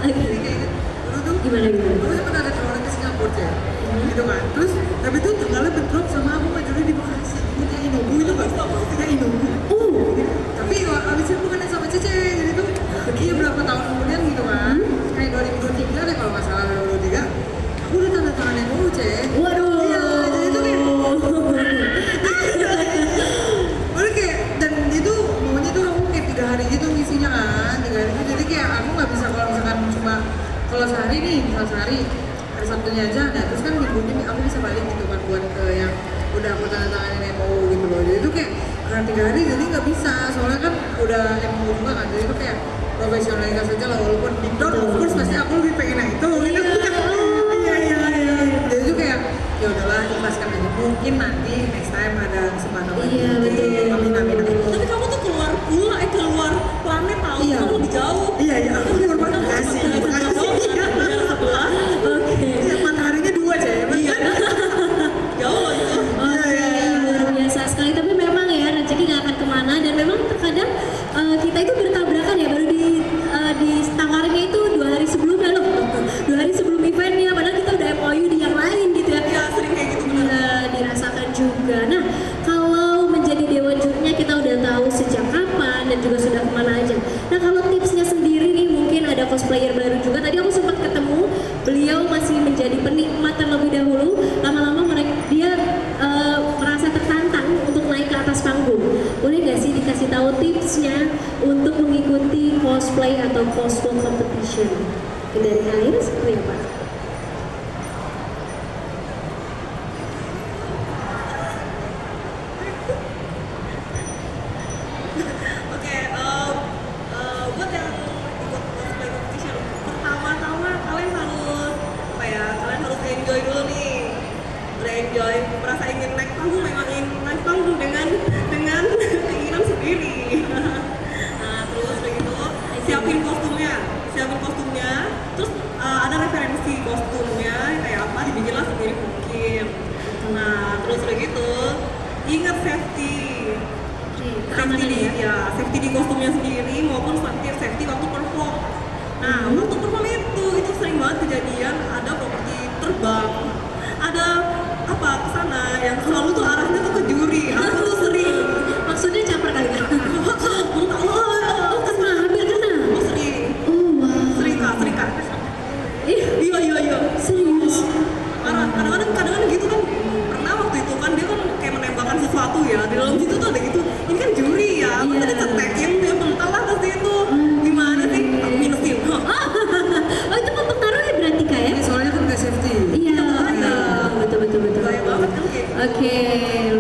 Jadi kayak gitu. Dulu tuh Gimana gitu? aku sempat ada tawaran ke Singapura ya, gitu kan. Terus tapi tuh tanggalnya bentrok sama aku majunya di Bekasi. Ini kayak Inobu itu nggak? Kayak Inobu. Tapi abis itu bukan sama Cece, jadi tuh iya berapa tahun kemudian gitu kan, kayak 2023 deh kalau nggak salah 2023, aku udah tanda tangan MOU Cek. Waduh. Iya, jadi tuh kayak baru kayak, dan itu maunya tuh aku kayak 3 hari gitu ngisinya kan, 3 hari itu jadi kayak aku nggak bisa kalau misalkan cuma kalau sehari nih, misal sehari hari Sabtunya aja, nah terus kan minggunya aku bisa balik gitu kan buat ke yang udah aku tanda tanganin MOU gitu loh. Jadi itu kayak karena 3 hari jadi nggak bisa, soalnya kan udah MOU juga kan, jadi itu kayak profesionalitas aja lah, walaupun di down of course pasti aku lebih pengen yang itu gitu. Iya. Jadi itu kayak ya udahlah ikhlaskan aja, mungkin nanti next time ada kesempatan lagi. Iya, betul. Amin. Tapi kamu tuh keluar planet tahu, Iya. kamu lebih jauh. Iya, aku keluar banget kasih. Negara sebelah. Iya, mataharinya 2 Cek. Iya. Jauh loh itu. Oke, luar biasa sekali. Tapi memang ya rezeki nggak akan kemana dan memang terkadang kita itu bertabrakan ya, baru ditawarinnya itu 2 hari sebelumnya loh, 2 hari sebelum eventnya, padahal kita udah MOU di yang lain gitu ya. Iya, sering kayak gitu bener. Iya, dirasakan juga. Nah, kalau menjadi dewan jurinya kita udah tahu sejak kapan dan juga sudah kemana aja. Nah, kalau tipsnya sendiri nih, mungkin ada cosplayer baru juga. Tadi aku sempat ketemu, beliau masih menjadi penikmat terlebih dahulu. Lama-lama dia merasa tertantang untuk naik ke atas panggung. Boleh nggak sih dikasih tahu tipsnya untuk mengikuti cosplay atau cosplay competition? Dari kalian seperti apa? Oke, buat yang ikut cosplay competition, pertama-tama kalian harus kalian harus enjoy dulu nih, berenjoy, merasa ingin naik panggung, memang ingin naik panggung dengan keinginan sendiri. Nah, terus begitu siapin kostumnya, terus ada referensi kostumnya kayak apa, dibikinlah sendiri mungkin. Nah, terus begitu ingat safety safety di kostumnya sendiri maupun safety waktu perform. Nah, waktu perform itu sering banget kejadian ada properti terbang, ada apa kesana yang selalu tuh arahnya tuh ke juri. Aku tuh sering. Maksudnya caper kali ya? Oh, Kena, hampir kena. aku sering. Oh, wow. Sering kak. Iya. Serius? Parah. Kadang-kadang gitu kan. Pernah waktu itu kan dia kan kayak menembakkan sesuatu ya. Di dalam situ tuh ada gitu. Ini kan juri ya. Aku Iya. tadi cetekin dia mental lah ke situ. Gimana sih? Aku minusin. Oh, itu mempengaruhi ya berarti Kak ya? Soalnya kan nggak safety. Iya, betul. Bahaya banget kan kayak gitu. Oke,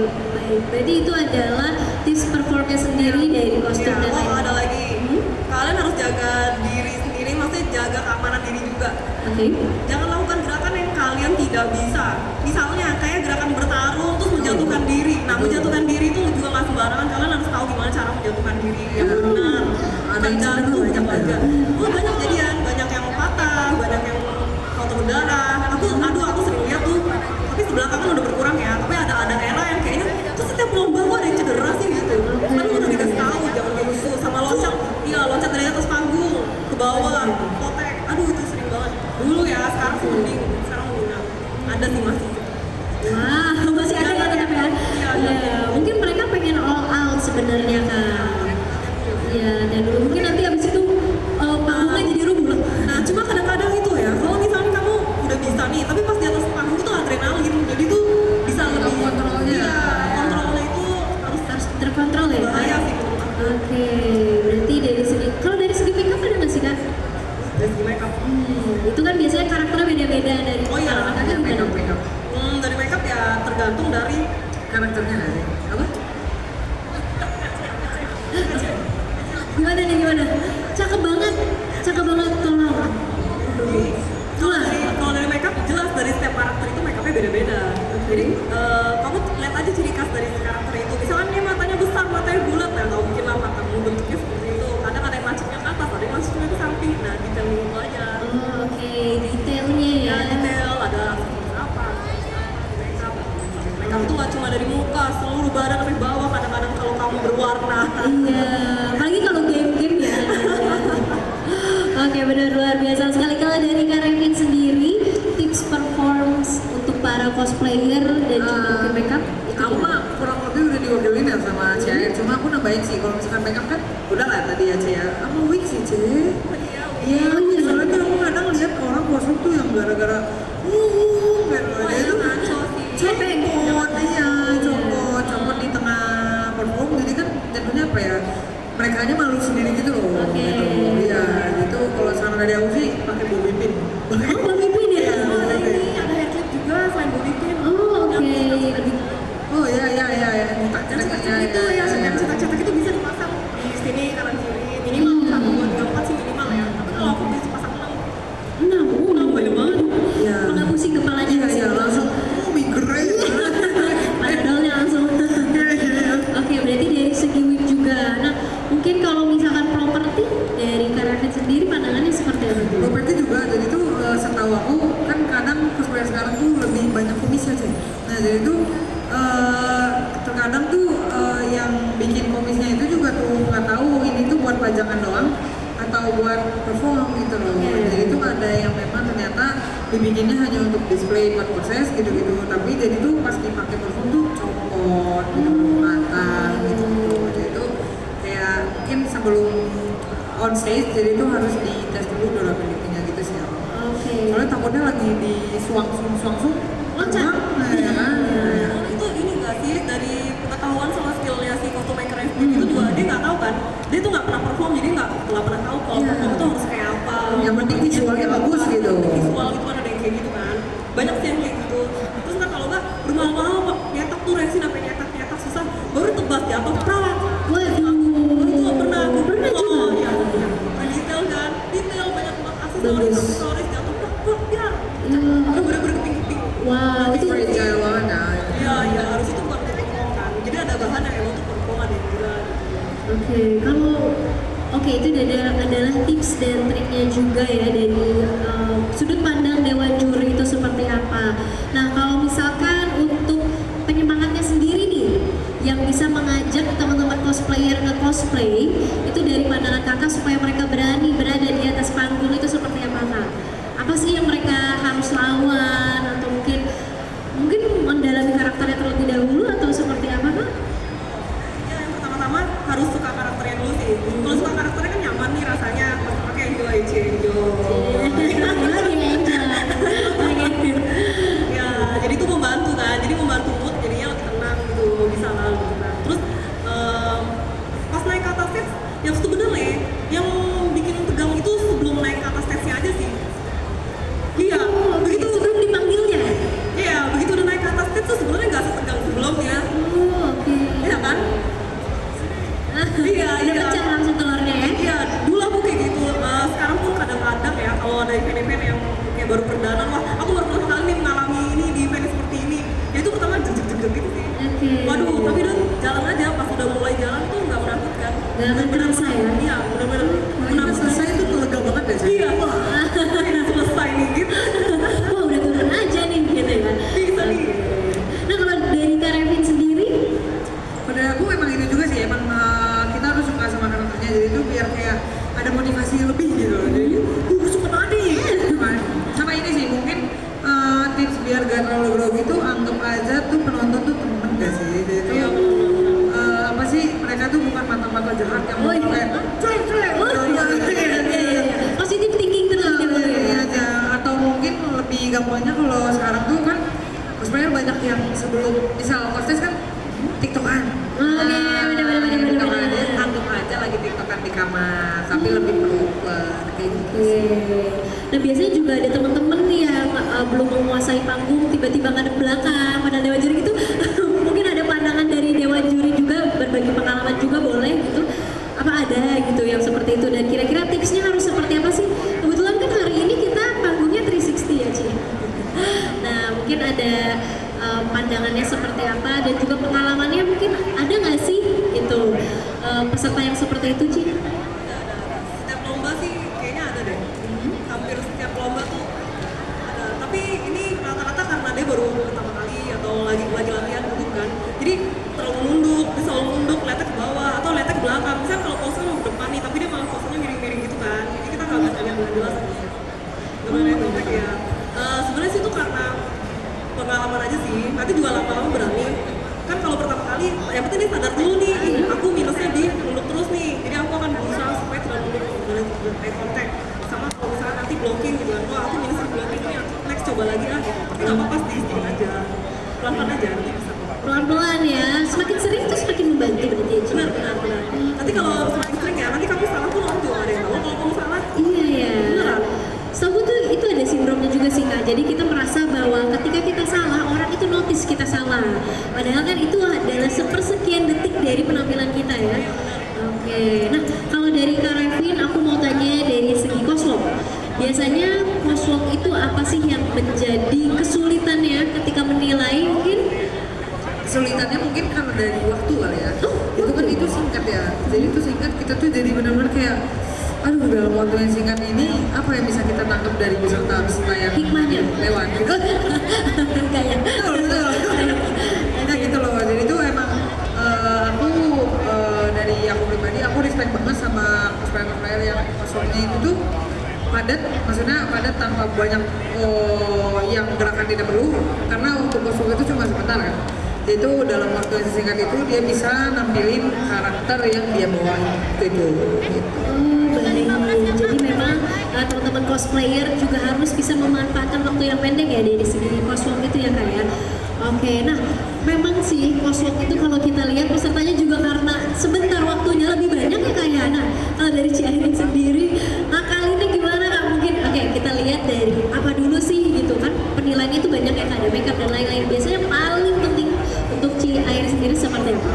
baik. Berarti itu adalah tips performnya sendiri dari kostum Iya, dan lain. ada lagi. Kalian harus jaga diri sendiri, maksudnya jaga keamanan diri juga. Oke. Jangan lakukan gerakan yang kalian tidak bisa. Misalnya kayak gerakan bertarung terus menjatuhkan diri. Nah, menjatuhkan diri itu juga nggak sembarangan. Kalian harus tahu gimana cara menjatuhkan diri yang benar. Ada yang Jatuh banyak aja. Banyak kejadian, banyak yang patah, banyak yang kotor berdarah. Aku sering lihat tuh. Tapi sebelah kan udah berkurang ya. Tapi ada era yang kayaknya tuh setiap lomba kok ada yang cedera sih gitu. Kan udah dikasih tahu jangan kayak gitu. Sama loncat dari atas panggung ke bawah, potek. Aduh itu sering banget. Dulu ya, sekarang sih mending. Sekarang udah ada sih masih. Wah, masih ada ya tetap ya? Iya. Iya, mungkin mereka pengen all out sebenarnya Kak. Iya, dan dulu mungkin nanti abis itu panggungnya jadi rubuh. Nah, cuma kadang-kadang itu ya, kalau misalnya kamu udah bisa nih, tapi pas di atas panggung itu adrenalin, jadi tuh bisa lebih kontrolnya. Iya, kontrolnya itu harus Harus terkontrol ya Kak? bahaya sih menurut aku. Oke, berarti kalau dari segi makeup ada nggak sih Kak? Dari segi makeup. Itu kan biasanya karakternya beda-beda dari Oh iya, kakak Makeup. Dari makeup ya tergantung dari Karakternya nggak sih? Apa? Gimana? Cakep banget tolong. kalau dari makeup jelas dari setiap karakter itu makeupnya beda-beda. Jadi kamu lihat aja ciri khas dari karakter itu. Misalkan dia matanya besar, matanya bulat, nah tau mungkin lah matamu bentuknya seperti itu. Kadang ada yang macetnya ke atas, ada yang macetnya ke samping. Nah detail itu aja. Oh, oke, detailnya ya. Ya detail ada apa makeup. Makeup itu nggak cuma dari muka, seluruh badan sampai bawah. Kadang-kadang kalau kamu berwarna. Iya, apalagi kalau game-game ya. Oke, benar luar biasa sekali. Kalau dari Kak Revin sendiri, tips performance untuk para cosplayer dan juga mungkin makeup itu Aku mah kurang lebih udah diwakilin ya sama Cia. Cuma aku nambahin sih, kalau misalkan makeup kan udah lah tadi ya Cia. Aku wig sih Cia. Iya, soalnya tuh aku kadang lihat orang kostum tuh yang gara-gara gitu. Wah, Dia itu tuh ngaco sih. copot, iya, copot di tengah perform. Jadi kan jatuhnya apa ya? Mereka aja malu sendiri gitu loh. Oke. Gitu. Iya, gitu. Kalau saran dari aku sih pakai bobby pin. Oh, Mbak Pipin ya? Ada ini, ada hair clip juga selain body pin. Oh, oke. Oh iya. Dan cetak-cetak itu yang cetak-cetak itu bisa dipasang di sini kanan kiri minimal 1, 2, 3, 4 sih minimal ya. Tapi kalau aku bisa pasang 6. Banyak banget. Iya. Nggak pusing kepalanya Iya, sih. langsung migrain. Padahal langsung. Oke, berarti dari segi wig juga. Nah, mungkin kalau misalkan properti dari Kak Revin sendiri pandangannya seperti apa tuh? Properti juga, jadi tuh setahu aku kan kadang cosplayer sekarang tuh lebih banyak kumisnya sih. Nah jadi tuh terkadang tuh yang bikin kumisnya itu juga tuh nggak tahu ini tuh buat pajangan doang atau buat perform gitu loh. Jadi tuh ada yang memang ternyata dibikinnya hanya untuk display buat proses gitu-gitu. Tapi jadi tuh pas dipakai perform tuh copot gitu, matang gitu. Jadi tuh kayak mungkin sebelum on stage jadi tuh harus dites dulu dalam bikinnya gitu sih. Oke. Soalnya takutnya lagi di suang-suang Loncat. ya kan? Itu ini nggak sih dari pengetahuan sama skillnya si kostum maker itu juga dia nggak tahu kan. Dia tuh nggak pernah perform jadi nggak pernah tahu kalau Iya. perform itu harus kayak apa. Yang penting visualnya bagus gitu. Visual itu kan ada yang kayak gitu kan. Banyak sih yang kayak gitu. Terus kan kalau nggak bermahal-mahal kok nyetak tuh resin sampai nyetak susah. Baru tebas jatuh prak. Waduh. Itu pernah aku Pernah juga? Iya. Nah, detail kan, detail banyak banget Bagus. aksesoris jatuh prak biar. Iya. Bener-bener keping-keping. Wow, Itu itu fragile banget nah. Iya, harus itu bukan untuk perform kan. Jadi ada bahan yang emang untuk perform ada yang enggak. oke. Kalau itu adalah tips dan triknya juga ya dari sudut pandang dewan juri itu seperti apa. Nah, kalau misalkan untuk penyemangatnya sendiri nih yang bisa mengajak teman-teman cosplayer nge-cosplay itu dari pandangan kakak supaya mereka berani berada di atas panggung itu seperti apa kak? Apa sih yang mereka harus lawan atau mungkin mendalami karakternya terlebih dahulu atau seperti apa kak? Ya, yang pertama-tama harus suka karakternya dulu sih. Kalau suka karakternya kan nyaman nih rasanya. Pas pakai enjoy. Lagi angel. Ya, jadi itu membantu kan. Jadi membantu mood jadinya lebih tenang gitu, bisa lah gitu kan. Terus pas naik ke atas stage, yang sebenarnya yang bikin tegang itu sebelum naik ke atas stage-nya aja sih. Iya, begitu Sebelum dipanggilnya. Iya, begitu udah naik ke atas stage tuh sebenarnya nggak setegang sebelumnya. Oh, oke. Iya kan? Iya. Udah pecah langsung telurnya ya? Iya, dulu aku kayak gitu. Sekarang pun kadang-kadang ya kalau ada event-event yang kayak baru perdana, wah aku baru pertama kali nih mengalami ini di event seperti ini. Ya itu pertama jeg-jeg gitu sih. Oke. Waduh, tapi udah jalan aja. Pas udah mulai jalan tuh nggak menakutkan. Nggak akan kerasa ya? Iya, benar-benar Nah, selesai itu tuh lega banget deh. Iya, wah, akhirnya selesai nih gitu. Wah, udah turun aja nih gitu ya. Bisa nih. Nah, kalau dari Kak Revin sendiri, Pada aku emang itu juga sih, emang kita harus suka sama karakternya, jadi itu biar kayak ada motivasi lebih gitu loh. Jadi, suka banget nih. Sama ini sih, mungkin tips biar gak terlalu grogi tuh anggap aja tuh penonton tuh temen gak sih? Jadi itu Iya, apa sih, mereka tuh bukan mata-mata jahat yang Oh, mau iya. kayak cuek. positif thinking terus gitu ya. Iya aja. Atau mungkin lebih gampangnya kalau sekarang tuh kan cosplayer banyak yang sebelum misal kostes kan tiktokan. Oke, bener-bener. TikTokan aja, anggap aja lagi tiktokan di kamar tapi lebih proper kayak gitu. Oke. Nah, biasanya juga ada teman-teman nih yang belum menguasai panggung tiba-tiba ngadep belakang pada dewan juri gitu. Mungkin ada pandangan dari dewan juri juga, berbagi pengalaman juga boleh gitu. Apa ada gitu yang seperti itu dan kira-kira tipsnya harus seperti apa sih? Kebetulan kan hari ini kita panggungnya 360 ya, Ci. Nah, mungkin ada pandangannya seperti apa dan juga pengalamannya mungkin ada nggak sih gitu peserta yang seperti itu, Ci? Setiap lomba sih kayaknya ada deh. Hampir setiap lomba tuh ada. Tapi ini rata-rata karena dia baru pertama kali atau lagi latihan duduk kan. Jadi terlalu nunduk, dia selalu nunduk, letek ke bawah atau letek ke belakang. Misalnya kalau pose mau ke depan nih, tapi dia malah posenya miring-miring gitu kan. Jadi kita nggak bisa lihat jelas sih. Lumayan komplek ya. Sebenarnya sih itu karena pengalaman aja sih. Nanti juga lama-lama berani. Kan kalau pertama kali, yang penting dia sadar dulu nih, aku minusnya di nunduk terus nih. Jadi aku akan berusaha supaya tidak nunduk eye contact. Sama kalau misalnya nanti blocking gitu kan, wah aku minusnya blocking ini, aku next coba lagi lah gitu. Tapi nggak apa-apa sih, sedikit aja. Pelan-pelan aja, nanti bisa. Pelan-pelan ya, semakin sering tuh semakin membantu berarti ya, Ci? Benar. Nanti kalau semakin sering ya, nanti kamu salah pun orang juga ada yang tahu kalau kamu salah. Iya ya. Beneran. Setahu tuh itu ada sindromnya juga sih Kak. Jadi kita merasa bahwa ketika kita salah, orang itu notice kita salah. Padahal kan itu adalah sepersekian detik dari penampilan kita ya. Oke. Nah, kalau dari Kak Revin, aku mau tanya dari segi cosplay. Biasanya cosplay itu apa sih yang menjadi kesulitannya ketika menilai mungkin? Kesulitannya mungkin karena dari waktu kali ya. Oh, Itu kan itu singkat ya. Jadi itu singkat, kita tuh jadi benar-benar kayak aduh dalam waktu yang singkat ini apa yang bisa kita tangkap dari peserta yang Hikmahnya. lewat gitu. Kayak Betul. Nah gitu loh. Jadi itu emang aku dari aku pribadi aku respect banget sama cosplayer yang cosplay itu tuh padat, maksudnya padat tanpa banyak yang gerakan tidak perlu karena untuk cosplay itu cuma sebentar kan. Itu dalam waktu yang singkat itu dia bisa nampilin karakter yang dia bawa itu. Gitu. Oh, baik. Jadi memang teman-teman cosplayer juga harus bisa memanfaatkan waktu yang pendek ya dari segi cosplay itu ya Kak ya. Oke, nah memang sih cosplay itu kalau kita lihat pesertanya juga karena sebentar waktunya lebih banyak ya Kak ya. Nah, kalau dari Ciahirin sendiri, nah kali ini gimana Kak? Mungkin oke kita lihat dari apa dulu sih gitu kan. Penilaiannya itu banyak ya Kak, ada makeup dan lain-lain. Biasanya paling penting untuk Ciahirin sendiri seperti apa?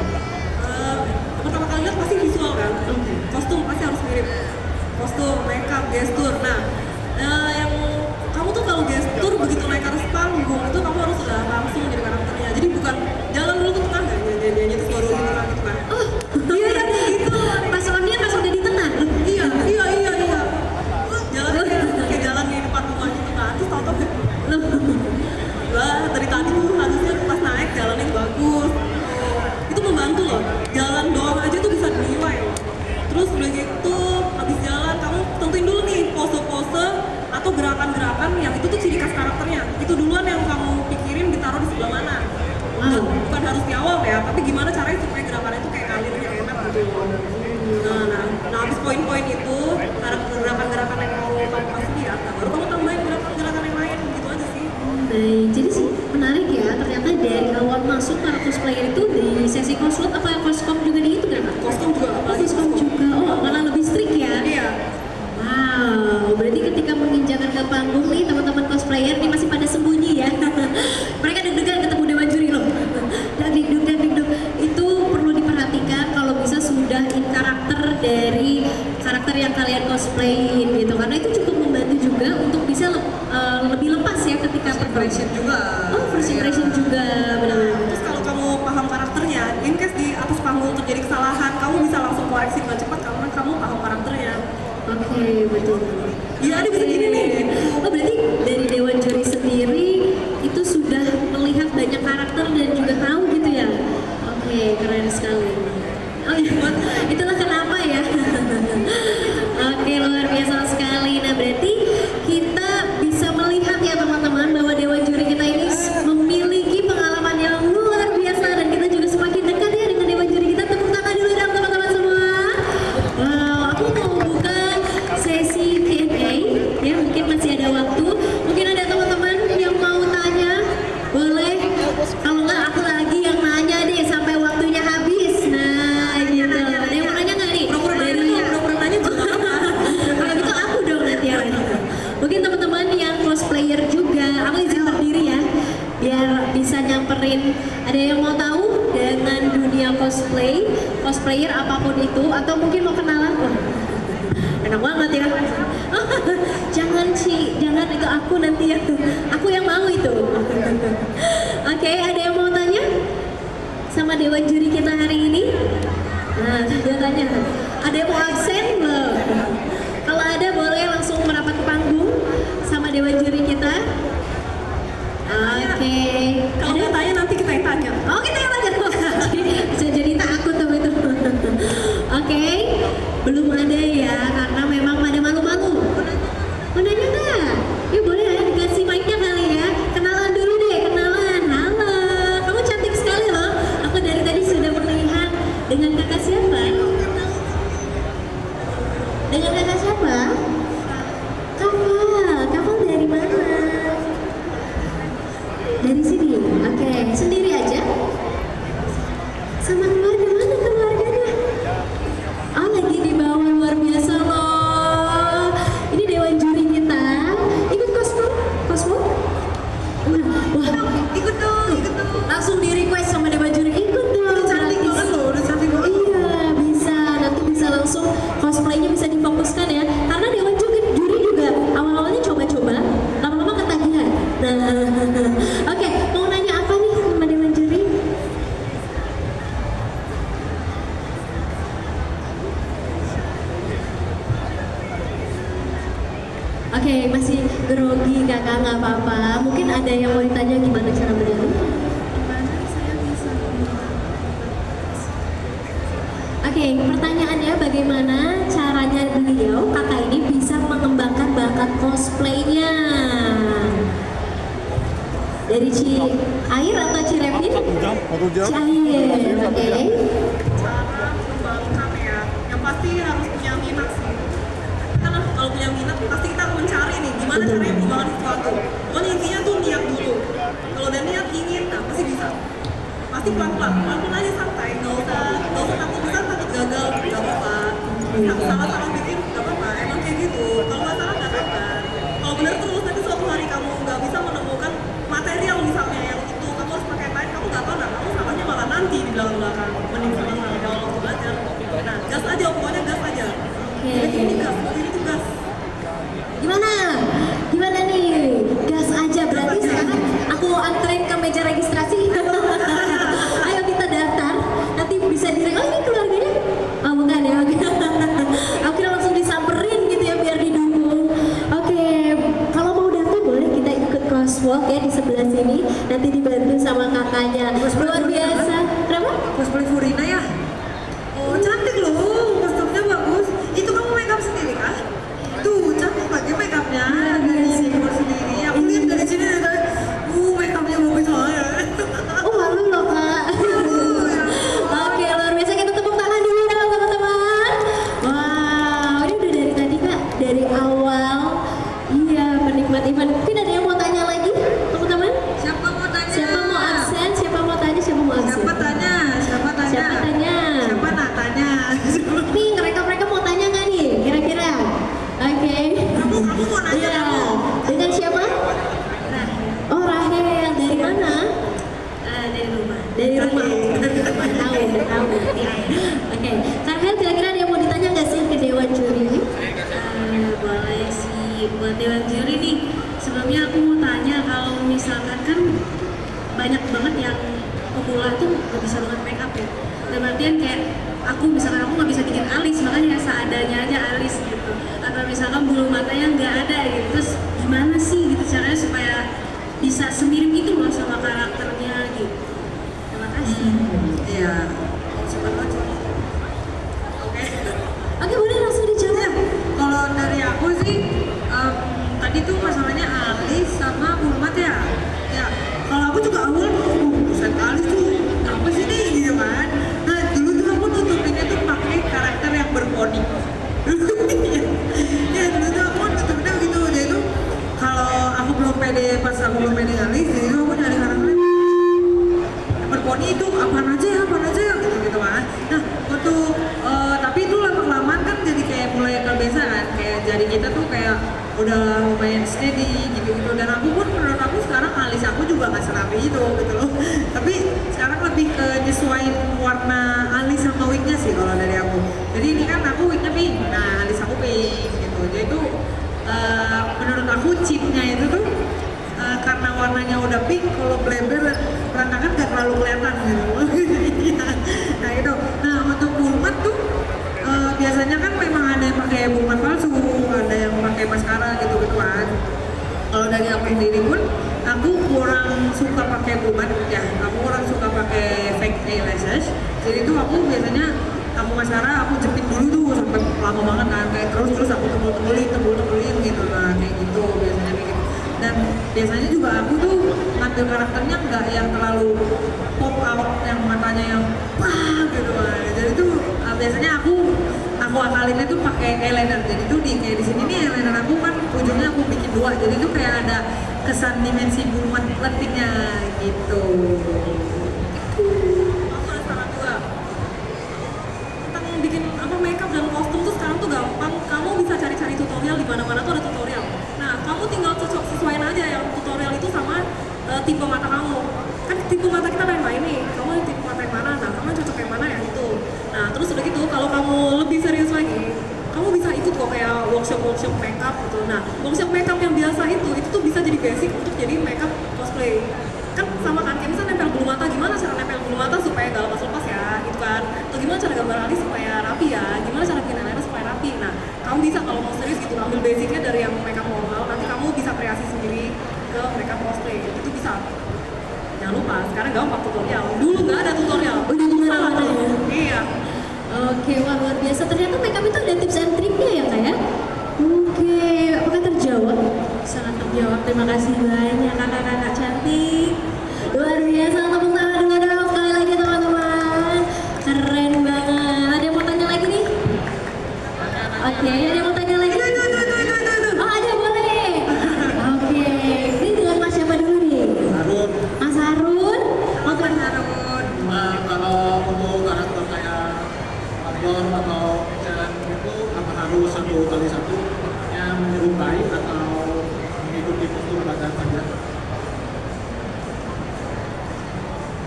Pertama kali lihat pasti visual kan, kostum pasti harus mirip, kostum, makeup, gestur. Nah, yang kamu tuh kalau gestur begitu naik atas panggung itu kamu harus udah langsung jadi karakternya. Jadi bukan jalan dulu ke tengah nggak nyanyi terus baru di tengah gitu kan? Oh, Iya ya gitu. pas on dia pas udah di tengah. Iya. Jalan kayak jalan di depan rumah gitu kan, terus tau-tau lah dari tadi tuh harusnya pas naik jalannya bagus. Itu membantu loh. Jalan doang aja tuh bisa dinilai loh. Terus udah gitu habis jalan kamu tentuin dulu nih pose-pose atau gerakan-gerakan yang itu tuh ciri khas karakternya. Itu duluan yang kamu pikirin ditaruh di sebelah mana. Wow. Bukan harus di awal ya, tapi gimana caranya supaya gerakannya itu kayak ngalir yang enak gitu. Nah habis poin-poin itu gerakan-gerakan yang mau kamu kasih lihat, nah, baru kamu tambahin gerakan-gerakan yang lain gitu aja sih. Baik, jadi sih menarik ya. Ternyata dari awal masuk para cosplayer itu di sesi cosplay apa coscom juga dihitung ya Kak? Kostum juga Oh, apalagi coscom juga. Oh, malah lebih strict ya? Iya. Wow, berarti ketika menginjakan ke panggung nih teman-teman cosplayer ini masih pada sembunyi ya. Mereka deg-degan ketemu Dewan Juri loh. Dan itu perlu diperhatikan kalau bisa sudah in karakter dari karakter yang kalian cosplayin gitu. Karena itu cukup membantu juga untuk bisa lebih lepas ya ketika Impression juga. Oh, first impression juga benar-benar. Terus kalau kamu paham karakternya, in case di atas panggung terjadi kesalahan, kamu bisa langsung koreksi dengan cepat karena kamu paham karakternya. Oke, betul. Iya, dia bisa gini nih. Oh, berarti dari Dewan Juri sendiri itu sudah melihat banyak karakter dan juga tahu gitu ya? Oke, keren sekali. Oh iya, itulah kenapa ya. Oke, luar biasa sekali. Nah, berarti kita bisa melihat ya teman-teman bahwa Dewan Juri kita ini memiliki pengalaman yang luar biasa dan kita juga semakin dekat ya dengan Dewan Juri kita. Tepuk tangan dulu dong teman-teman semua. Wow, aku mau buka sesi Q&A ya, mungkin masih ada waktu. Mungkin ada teman-teman yang mau tanya, boleh. Kalau nggak aku lagi yang nanya deh sampai waktunya habis. Nah, gitu. Ada yang mau nanya nggak nih? Pura-pura nanya juga. Kalau gitu aku dong nanti yang nanya. Mungkin teman-teman yang cosplayer juga, aku izin berdiri ya, biar bisa nyamperin. Ada yang mau tahu dengan dunia cosplayer apapun itu, atau mungkin mau kenalan? Wah, enak banget ya. Jangan jangan itu aku nanti ya. Aku yang mau itu. Oke, ada yang mau tanya sama Dewan Juri kita hari ini? Nah, dia tanya. Ada yang mau absen belum? Kalau ada boleh langsung merapat ke panggung sama Dewan Juri kita. Oke. Kalau nggak tanya nanti kita yang tanya. Oh, kita yang tanya. Bisa jadi takut tuh itu. Oke. Belum ada ya, karena memang pada malu-malu. Oke, masih grogi kakak, nggak apa-apa. Mungkin ada yang mau ditanya gimana cara berdiri? Gimana saya bisa Oke, pertanyaannya bagaimana caranya beliau, kakak ini bisa mengembangkan bakat cosplaynya? Dari Air atau Cirepin? Satu jam. Air, oke. Cara mengembangkan ya, yang pasti harus punya minat sih. Karena kalau punya minat pasti kita akan mencari nih gimana caranya mengembangkan sesuatu. Pokoknya intinya tuh niat dulu. Kalau udah niat ingin, nah pasti bisa. Pasti pelan-pelan aja santai, nggak usah takut, bisa takut gagal, nggak apa-apa. Salah bikin nggak apa-apa, emang kayak gitu. Kalau nggak salah nggak apa-apa. Kalau benar terus nanti suatu hari kamu nggak bisa menemukan material misalnya yang itu, kamu harus pakai lain, kamu nggak tahu, nah kamu salahnya malah nanti di belakang. Mending sekarang kalau waktu belajar. Nah gas aja, pokoknya gas aja. Ini gas, ini tuh gas. Gimana? Gimana nih? Gas aja berarti sekarang aku anterin ke meja registrasi. Ayo kita daftar. Nanti bisa direk. Oh ini keluarganya? Oh bukan ya? Oke. Oke langsung disamperin gitu ya biar didukung. Oke. Kalau mau daftar boleh kita ikut crosswalk ya di sebelah sini. Nanti dibantu sama kakaknya. Luar biasa. Kenapa? cosplay Furina ya? Oh cantik loh, kostumnya bagus. Itu kamu make up sendiri kah? Tuh cantik pakai make upnya dari Sigor sendiri. Aku lihat dari sini dari make upnya bagus banget. Oh malu loh kak. Oke luar biasa, kita tepuk tangan dulu dong teman-teman. Wow ini udah dari tadi kak, dari awal. Iya penikmat event. Mungkin ada yang mau tanya lagi teman-teman? Siapa mau tanya? Siapa mau absen? Siapa mau tanya? Siapa mau absen? Siapa tanya? Siapa tanya? Siapa tanya? Siapa nak tanya? Nih mereka mau tanya nggak nih kira-kira? Oke. Kamu mau nanya Iya. kamu? Dengan siapa? Oh Rahel, dari mana? Dari rumah. Dari rumah. Tahu. Ya. Oke. Kak Rahel, kira-kira ada yang mau ditanya nggak sih ke Dewan Juri? Boleh sih buat Dewan Juri nih. Sebelumnya aku mau tanya kalau misalkan kan banyak banget yang pemula tuh nggak bisa banget make up ya. Dalam artian kayak aku misalkan aku nggak bisa bikin alis, makanya seadanya aja alis gitu. Atau misalkan bulu matanya nggak ada gitu. Terus gimana sih gitu caranya supaya bisa semirip itu loh sama karakternya gitu. Terima kasih. Iya. Cepat aja. Oke. Oke, boleh langsung dijawab. Kalau dari aku sih, tadi tuh masalahnya alis sama bulu mata ya. Ya, kalau aku juga awal tuh, buset alis tuh apa sih nih gitu kan. Nah dulu tuh aku nutupinnya tuh pakai karakter yang berponi. Ya dulu tuh aku nutupinnya begitu. Jadi tuh kalau aku belum pede, pas aku belum pede alis, jadi tuh aku nyari karakter berponi itu apaan aja ya gitu kan. Nah untuk tapi itu lama-kelamaan kan jadi kayak mulai kebiasa kan, kayak jadi kita tuh kayak udah lumayan steady gitu. Dan aku pun menurut aku sekarang alis aku juga nggak serapi itu gitu loh. Tapi sekarang lebih ke nyesuaiin warna alis sama wignya sih kalau dari aku. Jadi ini kan aku wignya pink, nah alis aku pink gitu. Jadi itu menurut aku chipnya itu tuh karena warnanya udah pink, kalau bleber berantakan gak terlalu kelihatan gitu. Nah itu. Nah untuk bulmat tuh biasanya kan memang ada yang pakai bulmat palsu, ada yang pakai maskara gitu kan. Kalau dari aku sendiri pun aku kurang suka pakai bulmat ya, aku kurang suka pakai fake eyelashes. Jadi tuh aku biasanya aku maskara aku jepit dulu tuh sampai lama banget kan, kayak terus aku tebul-tebulin gitu. Nah kayak gitu biasanya kayak gitu. Dan biasanya juga aku tuh ngambil karakternya nggak yang terlalu pop out, yang matanya yang wah gitu kan. Jadi tuh biasanya aku akalinnya tuh pakai eyeliner. Jadi tuh kayak di sini nih eyeliner aku kan ujungnya aku bikin dua. Jadi tuh kayak ada kesan dimensi bulmat letiknya gitu. Aku ada saran juga. Tentang bikin makeup dan kostum tuh sekarang tuh gampang. Kamu bisa cari-cari tutorial di mana-mana tuh ada tutorial. Nah, kamu tinggal cocok sesuaiin aja yang tutorial itu sama tipe mata kamu. Kan tipe mata kita lain-lain nih. Kamu tipe mata yang mana? Nah, kamu cocok yang mana ya itu. Nah, terus udah gitu kalau kamu lebih serius lagi, kamu bisa ikut kok kayak workshop makeup gitu. Nah, workshop makeup yang biasa itu tuh bisa jadi basic untuk jadi makeup cosplay. Kan sama kan, kayak misalnya nempel bulu mata, gimana cara nempel bulu mata supaya gak lepas-lepas ya, gitu kan. Atau gimana cara gambar alis supaya rapi ya, gimana cara bikin eyeliner supaya rapi. Nah, kamu bisa kalau mau serius gitu, ambil basicnya dari yang makeup normal. ke mereka cosplay itu bisa. Jangan lupa sekarang gampang tutorial. Dulu nggak ada tutorial. Udah gimana ada ya? Iya. Oke, wah luar biasa. Ternyata makeup itu ada tips and triknya ya kak ya? Oke, apakah terjawab? Sangat terjawab. Terima kasih banyak kakak-kakak cantik. Luar biasa, tepuk tangan dulu dong sekali lagi teman-teman. Keren banget. Ada yang mau tanya lagi nih? Oke, ada yang mau tanya lagi? Oh ada, boleh. Oke, ini dengan Mas siapa dulu nih? Harun, Mas Harun. Oke, Harun. kalau untuk karakter kayak Warrior atau Jalan itu apa harus satu kali satu yang menyerupai atau mengikuti postur badan saja?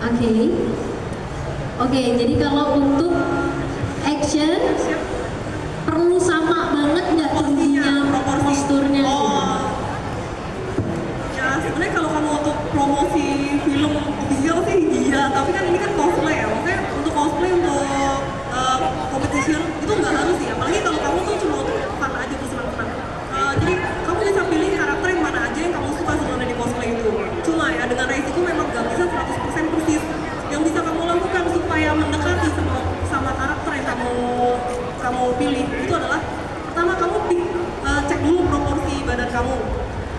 Oke. Oke, jadi kalau untuk action perlu sama banget nggak tingginya posturnya? Oh. Ya sebenarnya kalau kamu untuk promosi film official sih iya, tapi kan ini kan cosplay ya. Maksudnya untuk cosplay untuk competition itu nggak harus sih. Apalagi kalau kamu tuh cuma untuk fun aja tuh senang-senang. Jadi kamu bisa pilih karakter yang mana aja yang kamu suka sebenarnya di cosplay itu. Cuma ya dengan resiko memang nggak bisa 100% persis. Yang bisa kamu lakukan supaya mendekati sama karakter yang kamu pilih itu adalah pertama kamu cek dulu proporsi badan kamu.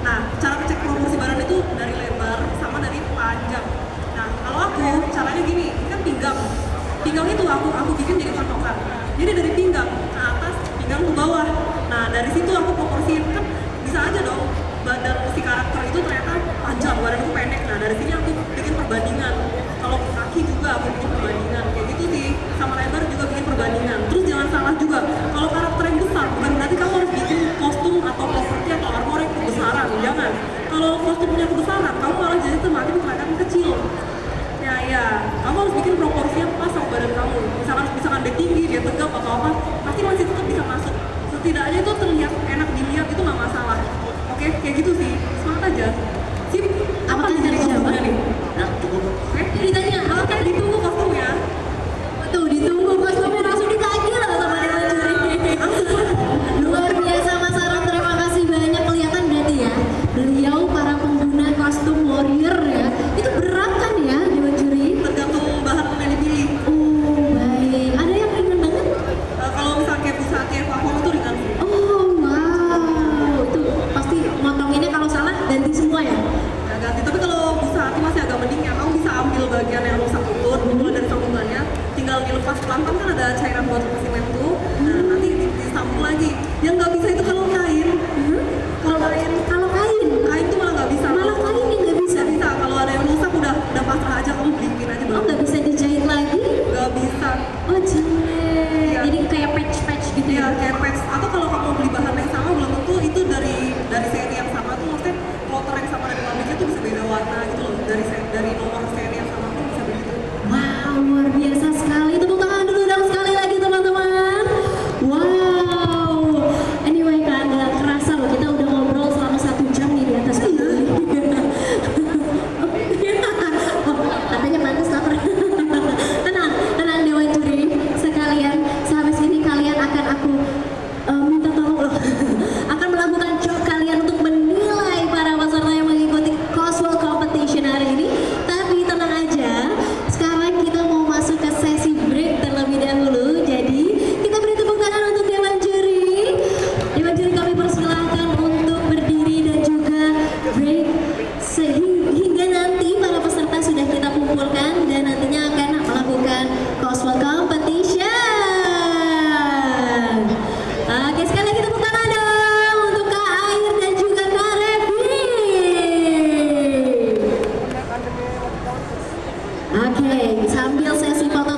Nah, cara cek proporsi badan itu dari lebar sama dari panjang. Nah, kalau aku caranya gini, ini kan pinggang. Pinggang itu aku bikin jadi patokan. Jadi dari pinggang ke atas, pinggang ke bawah. Nah, dari situ aku proporsiin kan bisa aja dong badan si karakter itu ternyata panjang, badan itu pendek. Nah, dari sini aku bikin perbandingan. Kalau kaki juga aku bikin perbandingan. Kayak gitu sih. Sama lebar juga bikin perbandingan. Terus jangan salah juga, kalau karakter yang besar bukan berarti kamu harus bikin kostum atau properti atau armor yang kebesaran. Jangan. Kalau kostumnya kebesaran, kamu malah jadi semakin kelihatan kecil. Ya, kamu harus bikin proporsi yang pas sama badan kamu. Misalkan dia tinggi, dia tegap atau apa, pasti masih tetap bisa masuk. Setidaknya itu terlihat enak dilihat, itu nggak masalah. Oke, kayak gitu sih. Semangat aja. Sip, apa Apakah nih jadi terjawab? kostumnya nih? Ya cukup. Oke, Ditanya, oke, ditunggu kostumnya. Tuh ditunggu kostumnya langsung ditagih lah sama Dewan Juri. Luar biasa Mas Harun, terima kasih banyak. Kelihatan berarti ya, beliau para pengguna kostum warrior ya, itu berat kan ya Dewan Juri? Tergantung bahan yang dipilih. Oh baik, ada yang ringan banget? Kalau misalnya kayak bisa kayak platform itu ringan sih. Oh wow, itu pasti motonginnya kalau salah ganti semua ya? Ya, ganti. Tapi kalau bisa hati masih agak mending ya. Kamu bisa ambil bagian yang rusak itu, mulai dari sambungannya, tinggal dilepas pelan-pelan kan ada cairan buat lepasin tuh. Nah nanti disambung lagi. Yang nggak bisa itu kalau kain. Kalau kain Kain tuh malah nggak bisa. malah kain yang nggak bisa. Nggak bisa. Kalau ada yang rusak udah pasrah aja, kamu beliin aja Oh baru. nggak bisa dijahit lagi? Nggak bisa. Oh jelek. Iya. Jadi kayak patch gitu Ya ya? kayak patch. Atau kalau kamu beli bahan yang sama belum tentu itu dari seri yang sama tuh, maksudnya kloter yang sama dari pabriknya tuh bisa beda warna gitu loh. Dari nomor seri yang sama tuh bisa begitu. Wow, luar biasa sekali. Tepuk tangan dulu dong sekali lagi teman-teman. Wow. Anyway, Kak, nggak kerasa loh kita udah ngobrol selama 1 jam nih di atas panggung. Oh, katanya pantas lapar. Tenang, tenang Dewan Juri. Sekalian, sehabis ini kalian akan aku minta tolong loh. Akan melakukan job kalian untuk menilai para peserta yang mengikuti Coswell Competition hari ini. Tapi tenang aja, sekarang kita mau masuk ke sesi break terlebih dahulu. Jadi kita beri tepuk tangan untuk Dewan Juri. Dewan Juri kami persilahkan untuk berdiri dan juga break hingga nanti para peserta sudah kita kumpulkan dan nantinya akan melakukan Coswell Competition. Oke, sekali lagi tepuk tangan dong untuk Kak Air dan juga Kak Revi. Oke, sambil sesi foto